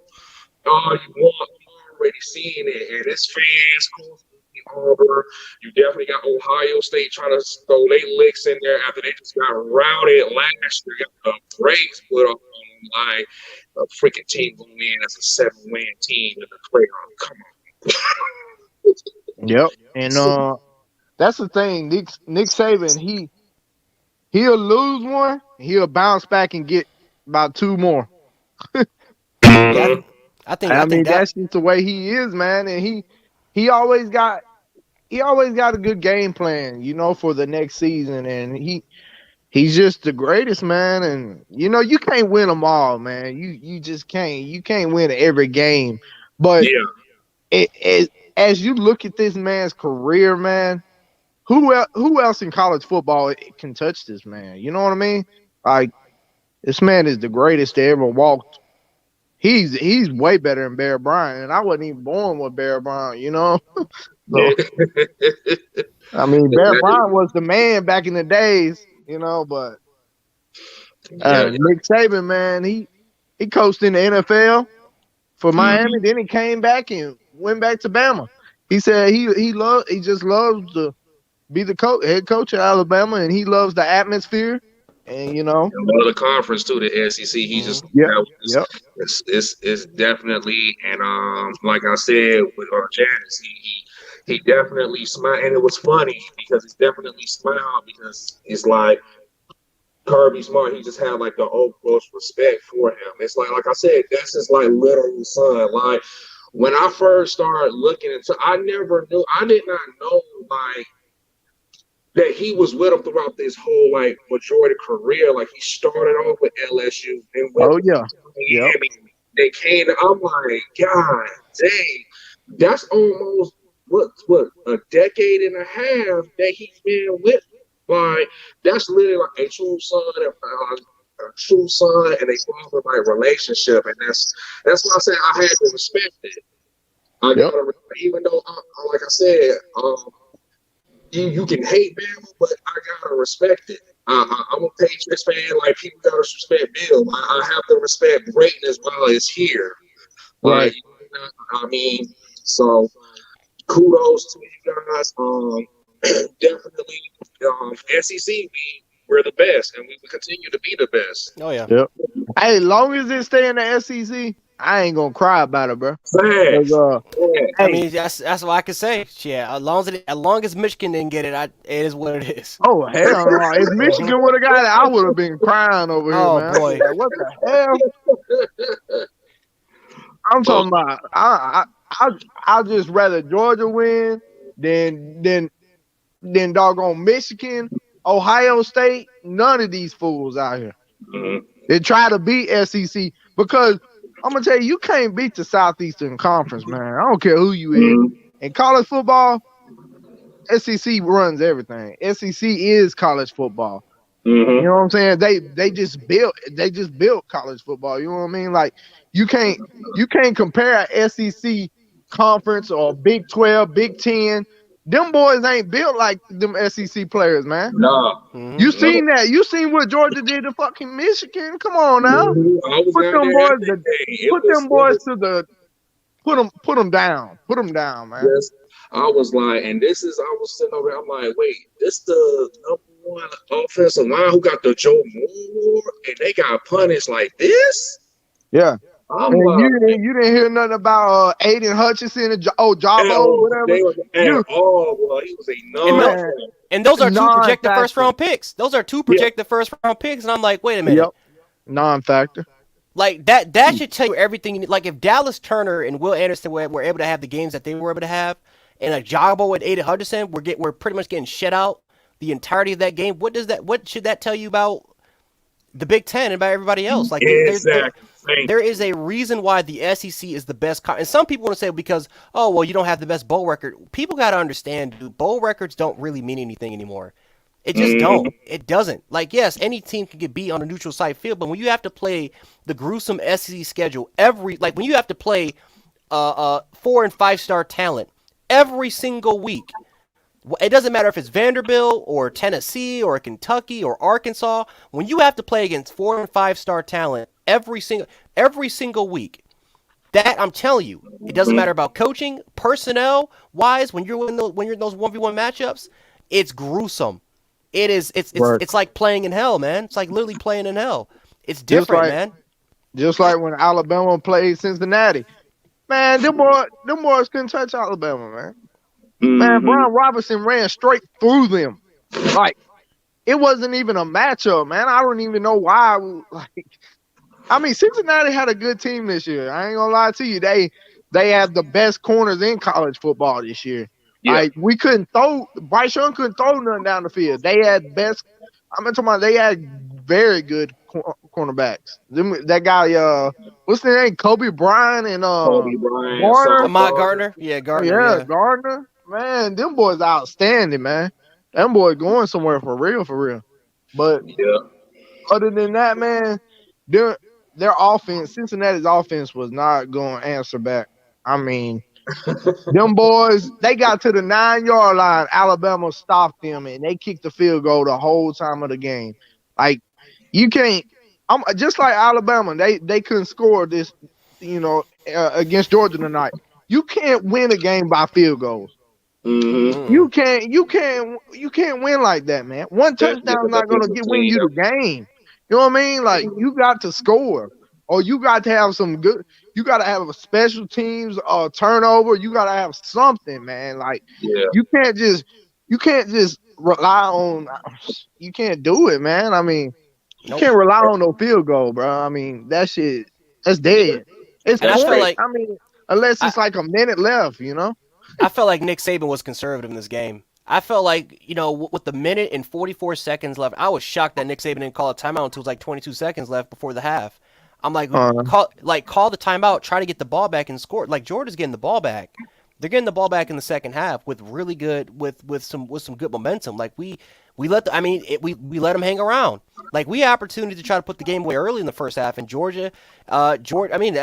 all you want. You already seeing it, and it's fans. Auburn. You definitely got Ohio State trying to throw their licks in there after they just got routed last year. Got the brakes put up on like a freaking team going in as a 7-win team in the playoff. Come on. Yep. And that's the thing. Nick Saban, he'll lose one, he'll bounce back and get about two more. Yeah, Mm-hmm. I I think mean, that. that's just the way he is, man. And he always got he always got a good game plan, for the next season. And he's just the greatest, man. And you can't win them all, man. You just can't. You can't win every game. But Yeah. as you look at this man's career, man, who else in college football can touch this man? You know what I mean? Like, This man is the greatest to ever walked. He's way better than Bear Bryant, and I wasn't even born with Bear Bryant, you know. So I mean, Bear Bryant was the man back in the days, you know. But Yeah, Nick Saban, man, he coached in the NFL for Miami. Then he came back and went back to Bama. He said he just loves to be the head coach of Alabama, and he loves the atmosphere. And you know, one of the conference too, the SEC. He Hmm. just yep, that was yep, it's definitely and like I said with Janice, he definitely smiled, and it was funny because he definitely smiled because it's like Kirby Smart. He just had like the utmost respect for him. It's like I said, that's his like literal son. Like when I first started looking into, I never knew, I did not know like that he was with him throughout this whole like majority career. Like he started off with LSU and went oh to yeah, yep, Miami. They came. I'm like, God dang, that's almost what a decade and a half that he's been with. Like that's literally like a true son and a father like relationship, and that's why I said I had to respect it. I yep, gotta, even though, like I said, you can hate Bama, but I gotta respect it. I'm a Patriots fan. Like people gotta respect Bill. I have to respect greatness while it's here. Like right. I mean, so kudos to you guys. Definitely, SEC. We're the best, and we will continue to be the best. Oh yeah. Yep. Hey, long as it stay in the SEC, I ain't gonna cry about it, bro. Cause Facts. I hey, mean, that's what I can say. Yeah, as long as Michigan didn't get it, it is what it is. oh hell no! If Mhm. Michigan would have got it, I would have been crying over here, Oh man. I'd be boy. like, what the hell? I'm Oh, talking about. I just rather Georgia win than doggone Michigan, Ohio State. None of these fools out here. mhm, They try to beat SEC because I'm gonna tell you, you can't beat the Southeastern Conference, man. I don't care who you is. mhm, In college football, SEC runs everything. SEC is college football. You know mhm. what I'm saying? They just built college football. You know what I mean? Like you can't compare a SEC conference or Big 12, Big 10. Them boys ain't built like them SEC players, man. No, Hmm. You no. seen that? You seen what Georgia did to fucking Michigan? Come on now. I was Put out them there at boys that the game. put them boys to the put them down. Put them down, man. Yes. I was like, and this is, I was sitting over there, I'm like, wait, this the number one offensive line who got the Joe Moore and they got punished like this? Yeah. I'm And like, you didn't hear nothing about Aiden Hutchinson and at Jabo, all. whatever. They were at You all. Well, he was a And no, man, non-factor. and those are two projected first non-factor. round picks. Those are two Yeah. projected first round picks, and I'm like, wait a Yep, minute. non-factor. Like that should tell you everything you need. Like if Dallas Turner and Will Anderson were able to have the games that they were able to have, and a Jogbo and Aiden Hutchinson we're pretty much getting shut out the entirety of that game. What should that tell you about the Big Ten and about everybody else? Like Exactly. Thank there is a reason why the SEC is the best. And some people want to say because oh well you don't have the best bowl record. People got to understand, dude, bowl records don't really mean anything anymore. It just you. don't. It doesn't. Like, yes, any team can get beat on a neutral site field, but when you have to play the gruesome SEC schedule when you have to play 4 and 5 star talent every single week, it doesn't matter if it's Vanderbilt or Tennessee or Kentucky or Arkansas. When you have to play against 4 and 5 star talent every single week, that I'm telling you, it doesn't Mhm. matter about coaching, personnel wise. When you're in those 1v1 matchups, it's gruesome. It is. Right. It's like playing in hell, man. It's like literally playing in hell. It's Just different, like man. just like when Alabama played Cincinnati. Man, them boys couldn't touch Alabama, man. Man, Mhm. Brian Robinson ran straight through them. Like it wasn't even a matchup, man. I don't even know why. Like, I mean, Cincinnati had a good team this year. I ain't gonna lie to you. They have the best corners in college football this year. Yeah. Like we couldn't throw Bryce Young couldn't throw nothing down the field. They had best. I'm talking about they had very good cornerbacks. That guy, what's the name? Kobe Bryant and Kobe Bryant, Warner. Sauce Ahmad Gardner. Gardner, yeah, Oh Gardner, yeah, yeah. Gardner. Man, them boys outstanding, man. Them boys going somewhere for real, for real. But Yeah. other than that, man, their their offense, Cincinnati's offense was not going to answer back. I mean, them boys, they got to the 9 yard line. Alabama stopped them and they kicked the field goal the whole time of the game. Like you can't. I'm just like Alabama. They couldn't score this, against Georgia tonight. You can't win a game by field goals. Mm-hmm. You can't win like that, man. One touchdown is not gonna win you the game. You know what I mean? Like you got to score, or you got to have some good. You got to have a special teams turnover. You got to have something, man. Like Yeah. you can't just rely on. You can't do it, man. I mean, you Nope. can't rely on no field goal, bro. I mean, that shit, that's dead. It's And I feel points. like I mean, unless I, it's like a minute left, I felt like Nick Saban was conservative in this game. I felt like, with the minute and 44 seconds left, I was shocked that Nick Saban didn't call a timeout until it was like 22 seconds left before the half. I'm like, Uh, call the timeout, try to get the ball back and score. Like Georgia's getting the ball back. They're getting the ball back in the second half with really good with some good momentum. Like we let we let them hang around. Like we had opportunity to try to put the game away early in the first half, and Georgia. I mean,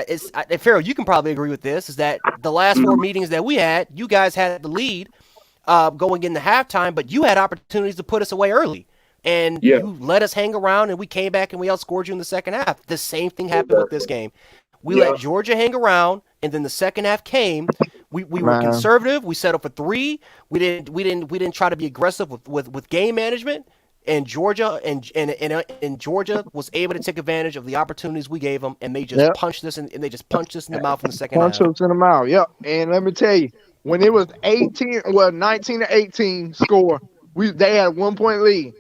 Pharaoh, you can probably agree with this. Is that the last four meetings that we had, you guys had the lead going into halftime, but you had opportunities to put us away early. And Yeah. you let us hang around, and we came back and we outscored you in the second half. The same thing happened with this game. We Yeah. let Georgia hang around, and then the second half came. We were man. conservative. We settled for three. We didn't try to be aggressive with game management. And Georgia was able to take advantage of the opportunities we gave them, and they just Yep. punched us and they just punched us in the mouth in the second Punch half. us in the mouth. Yep. And let me tell you, when it was 19-18 score, they had 1 point lead.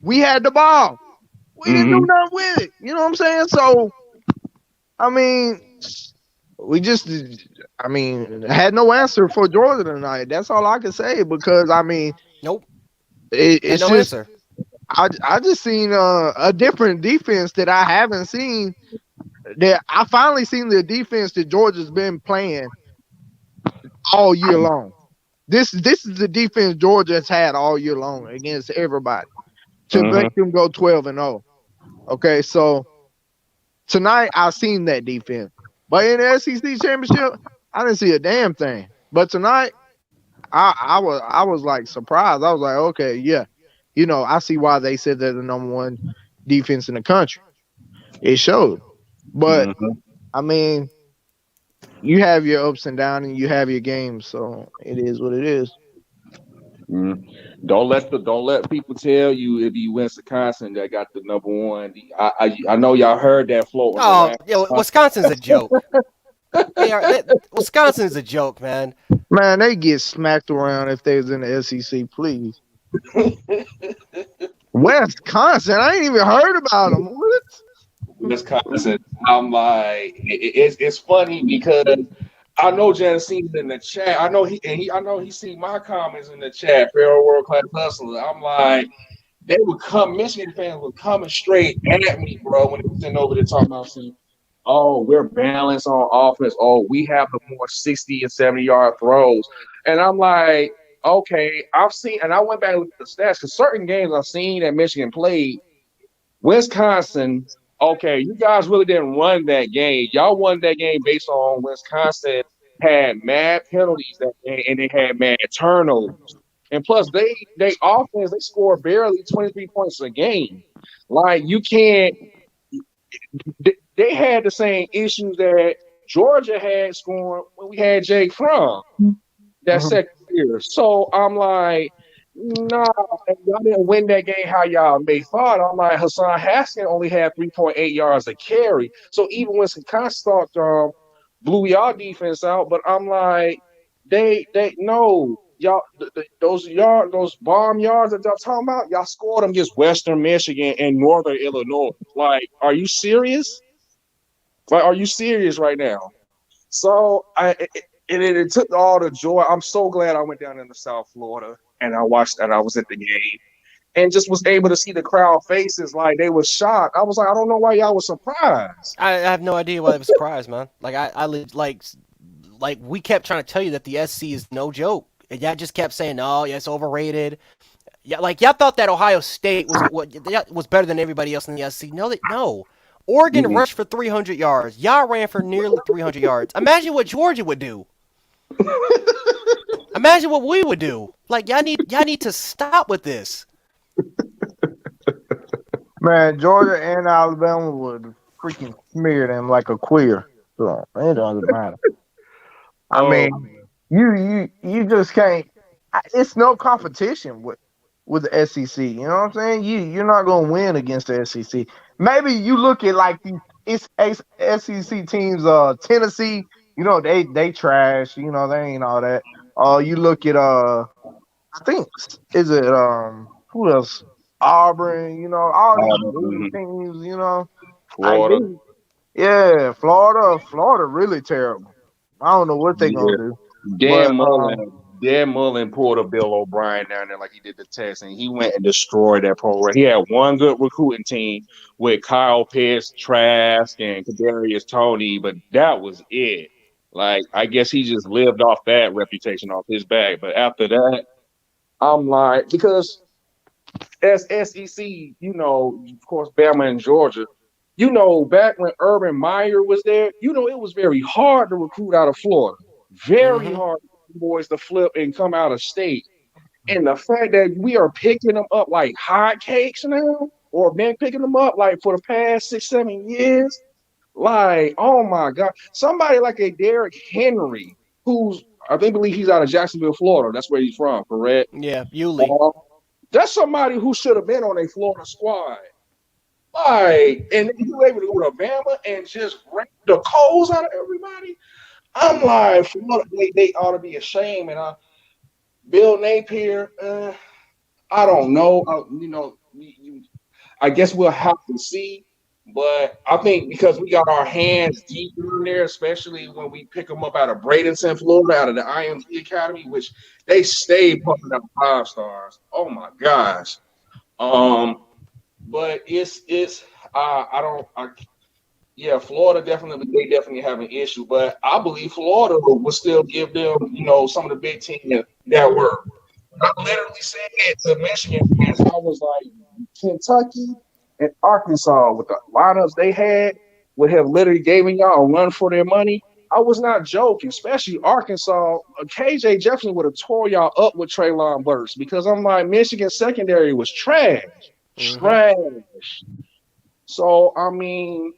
We had the ball. We didn't do Mm-hmm. nothing with it. You know what I'm saying? So I mean, we just, I mean, had no answer for Georgia tonight. That's all I can say because I mean, Nope, had it's no just answer. I just seen a different defense that I haven't seen. That I finally seen the defense that Georgia's been playing all year long. This is the defense Georgia's had all year long against everybody to Mm-hmm. make them go 12-0. Okay, so tonight I seen that defense, but in the SEC championship I didn't see a damn thing. But tonight I was like surprised. I was like, okay, yeah, I see why they said they're the number one defense in the country. It showed. But Mm-hmm. I mean, you have your ups and downs and you have your games, so it is what it is. Mm. Don't let people tell you it be Wisconsin that got the number one. I know y'all heard that floating Oh, around. Wisconsin's a joke. Wisconsin's a joke, man. Man, they get smacked around if they was in the SEC, please. Wisconsin, I ain't even heard about them. What? Wisconsin. I'm like, it's funny because I know Janice's in the chat. I know he seen my comments in the chat. Pharaoh World Class Hustler. I'm like, Michigan fans were coming straight at me, bro, when they was sitting over there talking about saying, oh, we're balanced on offense. Oh, we have the more 60 and 70-yard throws. And I'm like, okay, I've seen, and I went back and looked at the stats because certain games I've seen that Michigan played, Wisconsin, okay, you guys really didn't run that game. Y'all won that game based on Wisconsin had mad penalties that game and they had mad turnovers. And plus, they offense, they score barely 23 points a game. Like, you can't, they had the same issues that Georgia had scoring when we had Jake Fromm that Mhm. second year. So I'm like, nah, y'all didn't win that game how y'all may thought. I'm like, Hassan Haskins only had 3.8 yards to carry. So even when Wisconsin blew y'all defense out, but I'm like, they no. Y'all, those bomb yards that y'all talking about, y'all scored them against Western Michigan and Northern Illinois. Like, are you serious? Like, are you serious right now? So it took all the joy. I'm so glad I went down into South Florida and I watched and I was at the game and just was able to see the crowd faces like they was shocked. I was like, I don't know why y'all was surprised. I have no idea why I was surprised, man. Like like we kept trying to tell you that the SC is no joke, and y'all just kept saying, "Oh, yeah, it's overrated." Yeah, like y'all thought that Ohio State was better than everybody else in the SC. No. Oregon Mhm. rushed for 300 yards. Y'all ran for nearly 300 yards. Imagine what Georgia would do. Imagine what we would do. Like y'all need to stop with this. Man, Georgia and Alabama would freaking smear them like a queer. So it doesn't matter. I Oh, mean, you just can't. It's no competition with the SEC. You know what I'm saying? You're not gonna win against the SEC. Maybe you look at like these it's SEC teams. Tennessee. You know they trash. You know they ain't all that. You look at I think is it who else? Auburn. You know all these good mhm. teams. You know I Florida. think yeah, Florida really terrible. I don't know what they Yeah. gonna do. Dan But Mullen. Dan Mullen pulled a Bill O'Brien down there like he did the test, and he went and destroyed that program. He had one good recruiting team with Kyle Pitts, Trask, and Kadarius Toney, but that was it. Like I guess he just lived off that reputation off his back. But after that, I'm like because as SEC, of course, Bama and Georgia. Back when Urban Meyer was there, it was very hard to recruit out of Florida. Very Mm-hmm. hard for boys to flip and come out of state. And the fact that we are picking them up like hotcakes now, or been picking them up like for the past 6, 7 years, like, oh my God. Somebody like a Derrick Henry, who's I think believe he's out of Jacksonville, Florida. That's where he's from, correct? Yeah, Yulee. Uh, that's somebody who should have been on a Florida squad. Like, and you were able to go to Bama and just break the coals out of everybody. I'm like, Florida, they ought to be ashamed. And Bill Napier, I don't know. I guess we'll have to see. But I think because we got our hands deep in there, especially when we pick them up out of Bradenton, Florida, out of the IMG Academy, which they stay pumping out 5 stars. Oh my gosh. Um, but it's I don't I yeah, Florida definitely they definitely have an issue, but I believe Florida will still give them, some of the big teams that were. I literally said it to Michigan fans. I was like, Kentucky and Arkansas with the lineups they had would have literally given y'all a run for their money. I was not joking, especially Arkansas. KJ Jefferson would have tore y'all up with Traylon Burks because I'm like, Michigan secondary was trash. Mm-hmm. Trash. So I mean,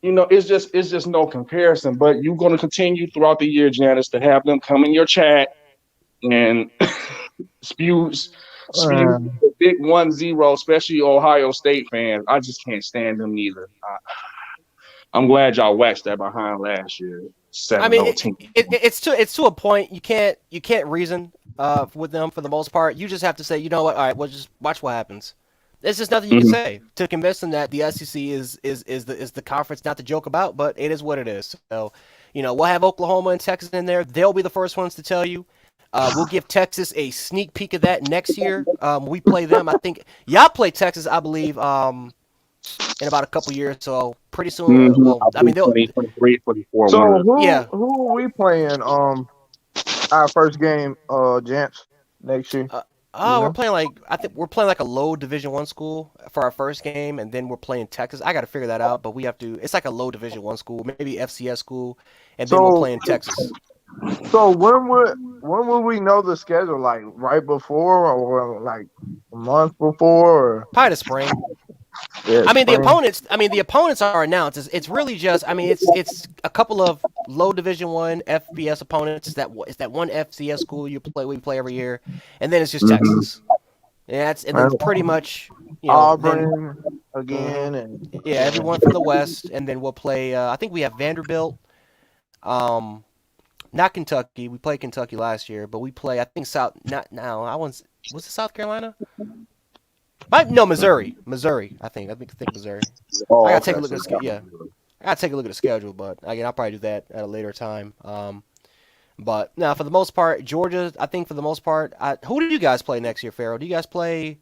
it's just no comparison. But you're going to continue throughout the year, Janice, to have them come in your chat and spew uh, the big 1-0, especially Ohio State fans. I just can't stand them neither. I'm glad y'all waxed that behind last year. I seven mean, zero team. it's to a point. You can't reason with them for the most part. You just have to say, you know what? All right, well, just watch what happens. There's just nothing you can Mhm. say to convince them that the SEC is the conference not to joke about, but it is what it is. So, we'll have Oklahoma and Texas in there. They'll be the first ones to tell you. We'll give Texas a sneak peek of that next year. We play them. I think y'all play Texas, I believe, in about a couple years. So pretty soon. Well, I I mean, believe they'll. 2023, 24, one of so them. who Yeah. who are we playing? Our first game, gents, next year. Uh, You we're know. playing like I think we're playing like a low Division 1 school for our first game, and then we're playing Texas. I got to figure that out, but we have to. It's like a low Division 1 school, maybe FCS school, and then we'll So play in Texas. so when would we know the schedule? Like right before or like a month before? Or, Probably the spring. yeah, I mean the spring. opponents. I mean the opponents are announced. It's really just. I mean it's a couple of low Division 1 FBS opponents. It's that one FCS school we play every year, and then it's just Mhm. Texas. And then And pretty much then. Auburn Hmm. again, and Yeah, everyone from the West, and then we'll play. I think we have Vanderbilt. Um, Not Kentucky. We played Kentucky last year, but we play. I think South. Not now. Was it South Carolina? No, Missouri. Missouri. I think Missouri. I Oh, gotta take okay. a look So at the schedule. Yeah, I gotta take a look at the schedule, but again, I'll probably do that at a later time. But now for the most part, Georgia. I think for the most part, who do you guys play next year, Farrell? Do you guys play?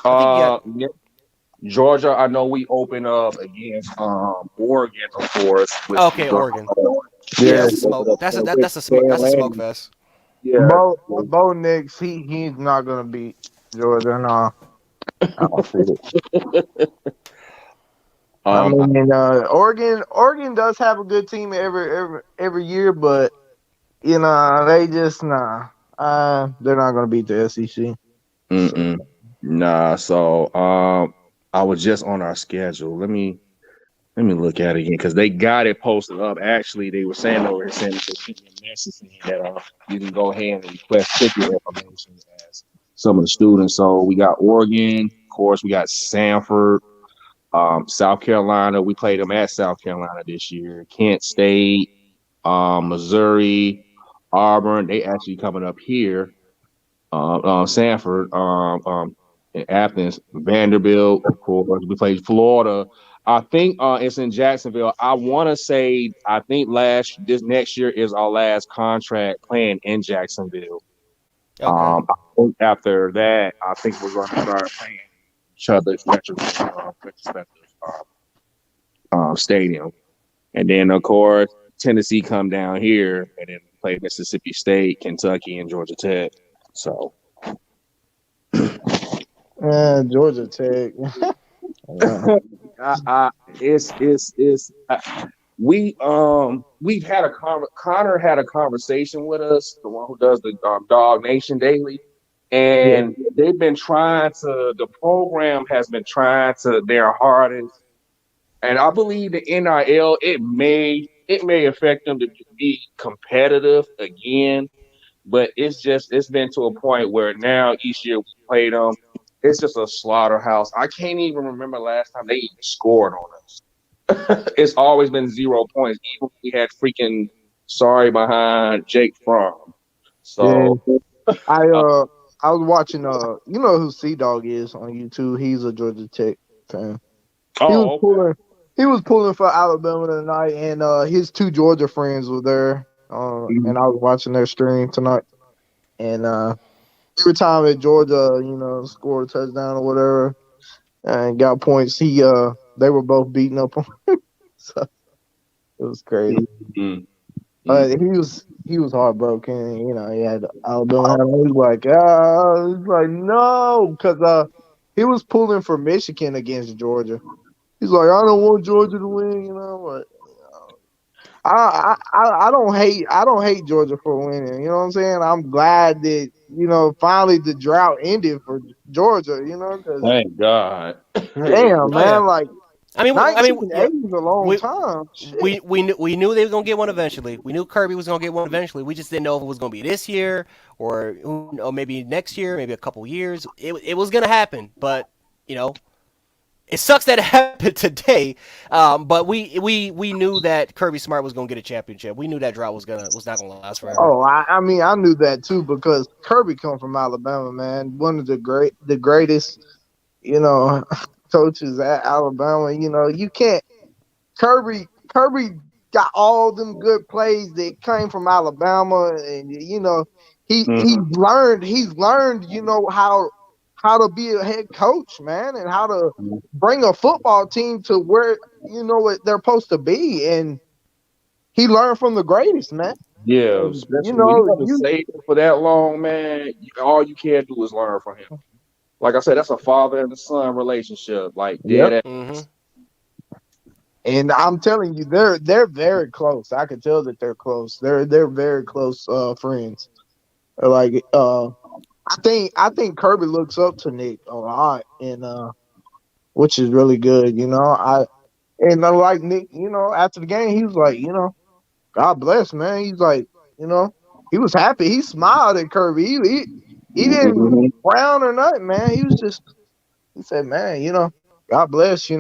I think you got. yeah, Georgia, I know we open up against Oregon, of course, which Okay, Oregon. Yeah, yeah, that's a smoke. That's a smoke Atlanta. fest. Yeah. Bo Nix, he's not gonna beat Georgia. No, I don't see it. I Um, mean, Oregon does have a good team every year, but they just nah. They're not gonna beat the SEC. So mm-mm. Nah. So I was just on our schedule. Let me look at it again because they got it posted up. Actually, they were saying over here saying that they sent me a message saying that you can go ahead and request ticket information as some of the students. So we got Oregon, of course, we got Sanford, South Carolina. We played them at South Carolina this year. Kent State, Missouri, Auburn. They actually coming up here. Sanford, in Athens, Vanderbilt, of course. We played Florida. I think it's in Jacksonville. I want to say I think this next year is our last contract playing in Jacksonville. Okay. I think after that, I think we're going to start playing each other's retrospective stadium, and then of course Tennessee come down here, and then play Mississippi State, Kentucky, and Georgia Tech. So Georgia Tech. Yeah. I it's we've had Connor had a conversation with us, the one who does the Dog Nation Daily, Yeah. and the program has been trying to their hardest, and I believe the NIL it may affect them to be competitive again, but it's been to a point where now each year we play them, it's just a slaughterhouse. I can't even remember last time they even scored on us. It's always been 0 points. Even when we had freaking sorry behind Jake Fromm. Yeah. So I uh, uh I was watching you know who Sea Dog is on YouTube. He's a Georgia Tech fan. He was oh okay. pulling he was pulling for Alabama tonight, and his two Georgia friends were there. Mhm. And I was watching their stream tonight. And every time that Georgia, scored a touchdown or whatever and got points, they were both beating up on him. So it was crazy. Mhm. He was heartbroken. He had Alabama. He was like, he's like, no, because he was pulling for Michigan against Georgia. He's like, I don't want Georgia to win. But I don't hate Georgia for winning. You know what I'm saying? I'm glad that finally the drought ended for Georgia. Because Thank God. damn, Oh yeah. man, like Yeah. 1980 is a long We time. Shit. we knew they was gonna get one eventually. We knew Kirby was gonna get one eventually. We just didn't know if it was gonna be this year or maybe next year, maybe a couple years. It was gonna happen, but you know it sucks that it happened today. But we knew that Kirby Smart was gonna get a championship. We knew that drought was not gonna last forever. Oh, I mean, I knew that too because Kirby come from Alabama, man. One of the greatest, you know, coaches at Alabama. You can't Kirby got all them good plays that came from Alabama, and he's learned how to be a head coach, man, and how to bring a football team to where what they're supposed to be, and he learned from the greatest, man. Yeah, And especially when you have to save him for that long, man. All you can do is learn from him. Like I said, that's a father and a son relationship, like yep. dead. Mm-hmm. And I'm telling you, they're very close. I can tell that they're close. They're very close friends. Like I think Kirby looks up to Nick a lot, and which is really good. Like Nick, after the game, he was like, God bless, man. He's like, you know, he was happy. He smiled at Kirby. He didn't Mhm. frown or nothing, man. He said, man, God bless,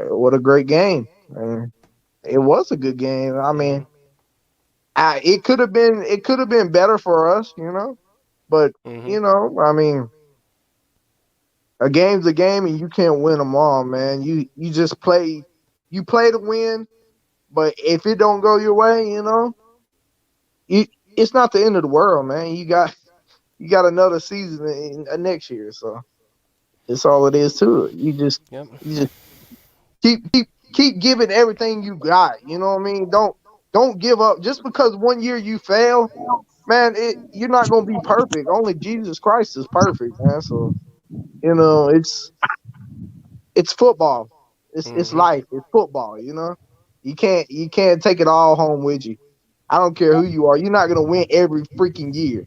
what a great game. And it was a good game. I Mm-hmm. mean, it could have been better for us, but Mm-hmm. I mean, a game's a game, and you can't win them all, man. You just play to win, but if it don't go your way, it's not the end of the world, man. You got another season next year, so it's all it is to it. Yep. You just keep giving everything you got. You know what I mean? Don't give up just because one year you fail, man. You're not gonna be perfect. Only Jesus Christ is perfect, man. So it's football. It's Mm-hmm. life. It's football. You know, you can't take it all home with you. I don't care who you are. You're not gonna win every freaking year.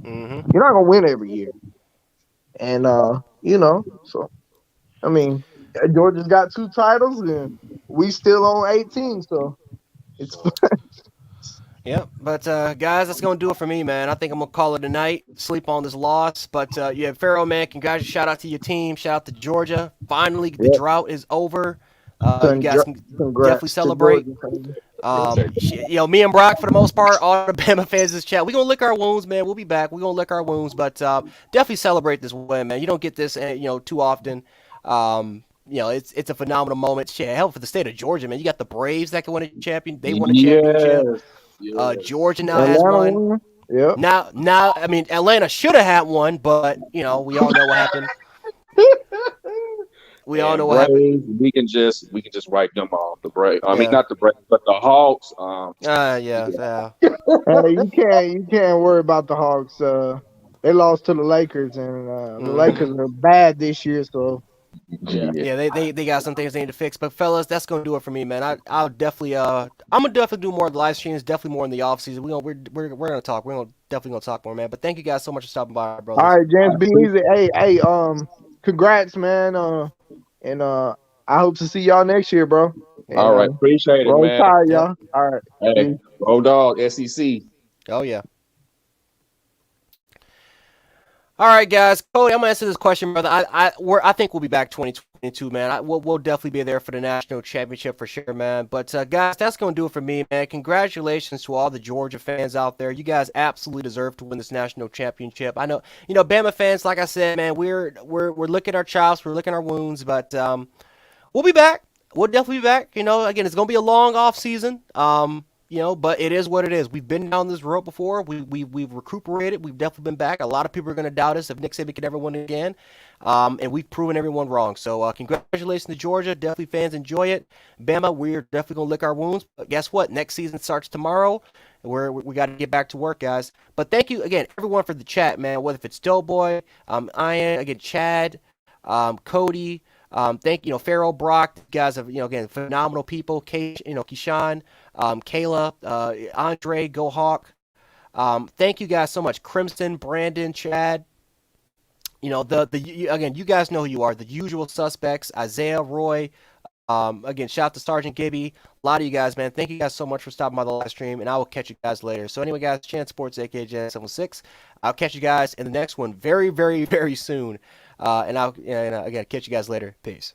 Mm-hmm. You're not gonna win every year. And so I mean, Georgia's got 2 titles, and we still on 18. So it's Yep. But guys, that's gonna do it for me, man. I think I'm gonna call it a night. Sleep on this loss. But yeah, Pharaoh, man, congrats! Shout out to your team. Shout out to Georgia. Finally, the yeah. drought is over. You guys Congra- can definitely Congrats to celebrate. Georgia fans. Me and Brock, for the most part, all the Bama fans in this chat, we gonna lick our wounds, man. We'll be back. We gonna lick our wounds, but definitely celebrate this win, man. You don't get this, too often. It's a phenomenal moment. Shit, hell, for the state of Georgia, man. You got the Braves that can win a champion. They won a championship. Yes, yes. Georgia now has Atlanta one. won. Yep. Now, I mean, Atlanta should have had one, but we all know what happened. We all know And what happened. Braves, we can just write them off. The Braves, I mean Yeah. not the Braves, but the Hawks. Yeah. Yeah, Hey, you can't worry about the Hawks. They lost to the Lakers, and the Mm-hmm. Lakers are bad this year. So yeah. Yeah, they got some things they need to fix. But fellas, that's gonna do it for me, man. I'll definitely I'm gonna definitely do more of the live streams, definitely more in the off season. We're gonna talk. We're gonna definitely gonna talk more, man. But thank you guys so much for stopping by, all brothers. right, James, I be appreciate easy. Hey, congrats, man. And I hope to see y'all next year, bro. And All right, appreciate it, roll man. tide, Yep. y'all. All right. Hey, Peace. roll dog, SEC. Oh yeah. All right, guys. Cody, I'm gonna answer this question, brother. I think we'll be back 2022, man. We'll definitely be there for the national championship for sure, man. But guys, that's gonna do it for me, man. Congratulations to all the Georgia fans out there. You guys absolutely deserve to win this national championship. I know, Bama fans. Like I said, man, we're licking our chops, we're licking our wounds, but we'll be back. We'll definitely be back. Again, it's gonna be a long off season. But it is what it is. We've been down this road before. We've recuperated. We've definitely been back. A lot of people are gonna doubt us if Nick Saban can ever win again, and we've proven everyone wrong. So congratulations to Georgia. Definitely fans enjoy it. Bama, we're definitely gonna lick our wounds. But guess what? Next season starts tomorrow. We got to get back to work, guys. But thank you again, everyone, for the chat, man. Whether if it's Doughboy, Ian, again, Chad, Cody. Thank Pharaoh, Brock. You guys have again phenomenal people. Keyshawn, Kayla, Andre, Go Hawk. Thank you guys so much. Crimson, Brandon, Chad. Again, you guys know who you are. The usual suspects. Isaiah, Roy. Again, shout out to Sergeant Gibby. A lot of you guys, man. Thank you guys so much for stopping by the live stream, and I will catch you guys later. So anyway, guys, Chance Sports, aka Jan76. I'll catch you guys in the next one very, very, very soon. And again catch you guys later. Peace.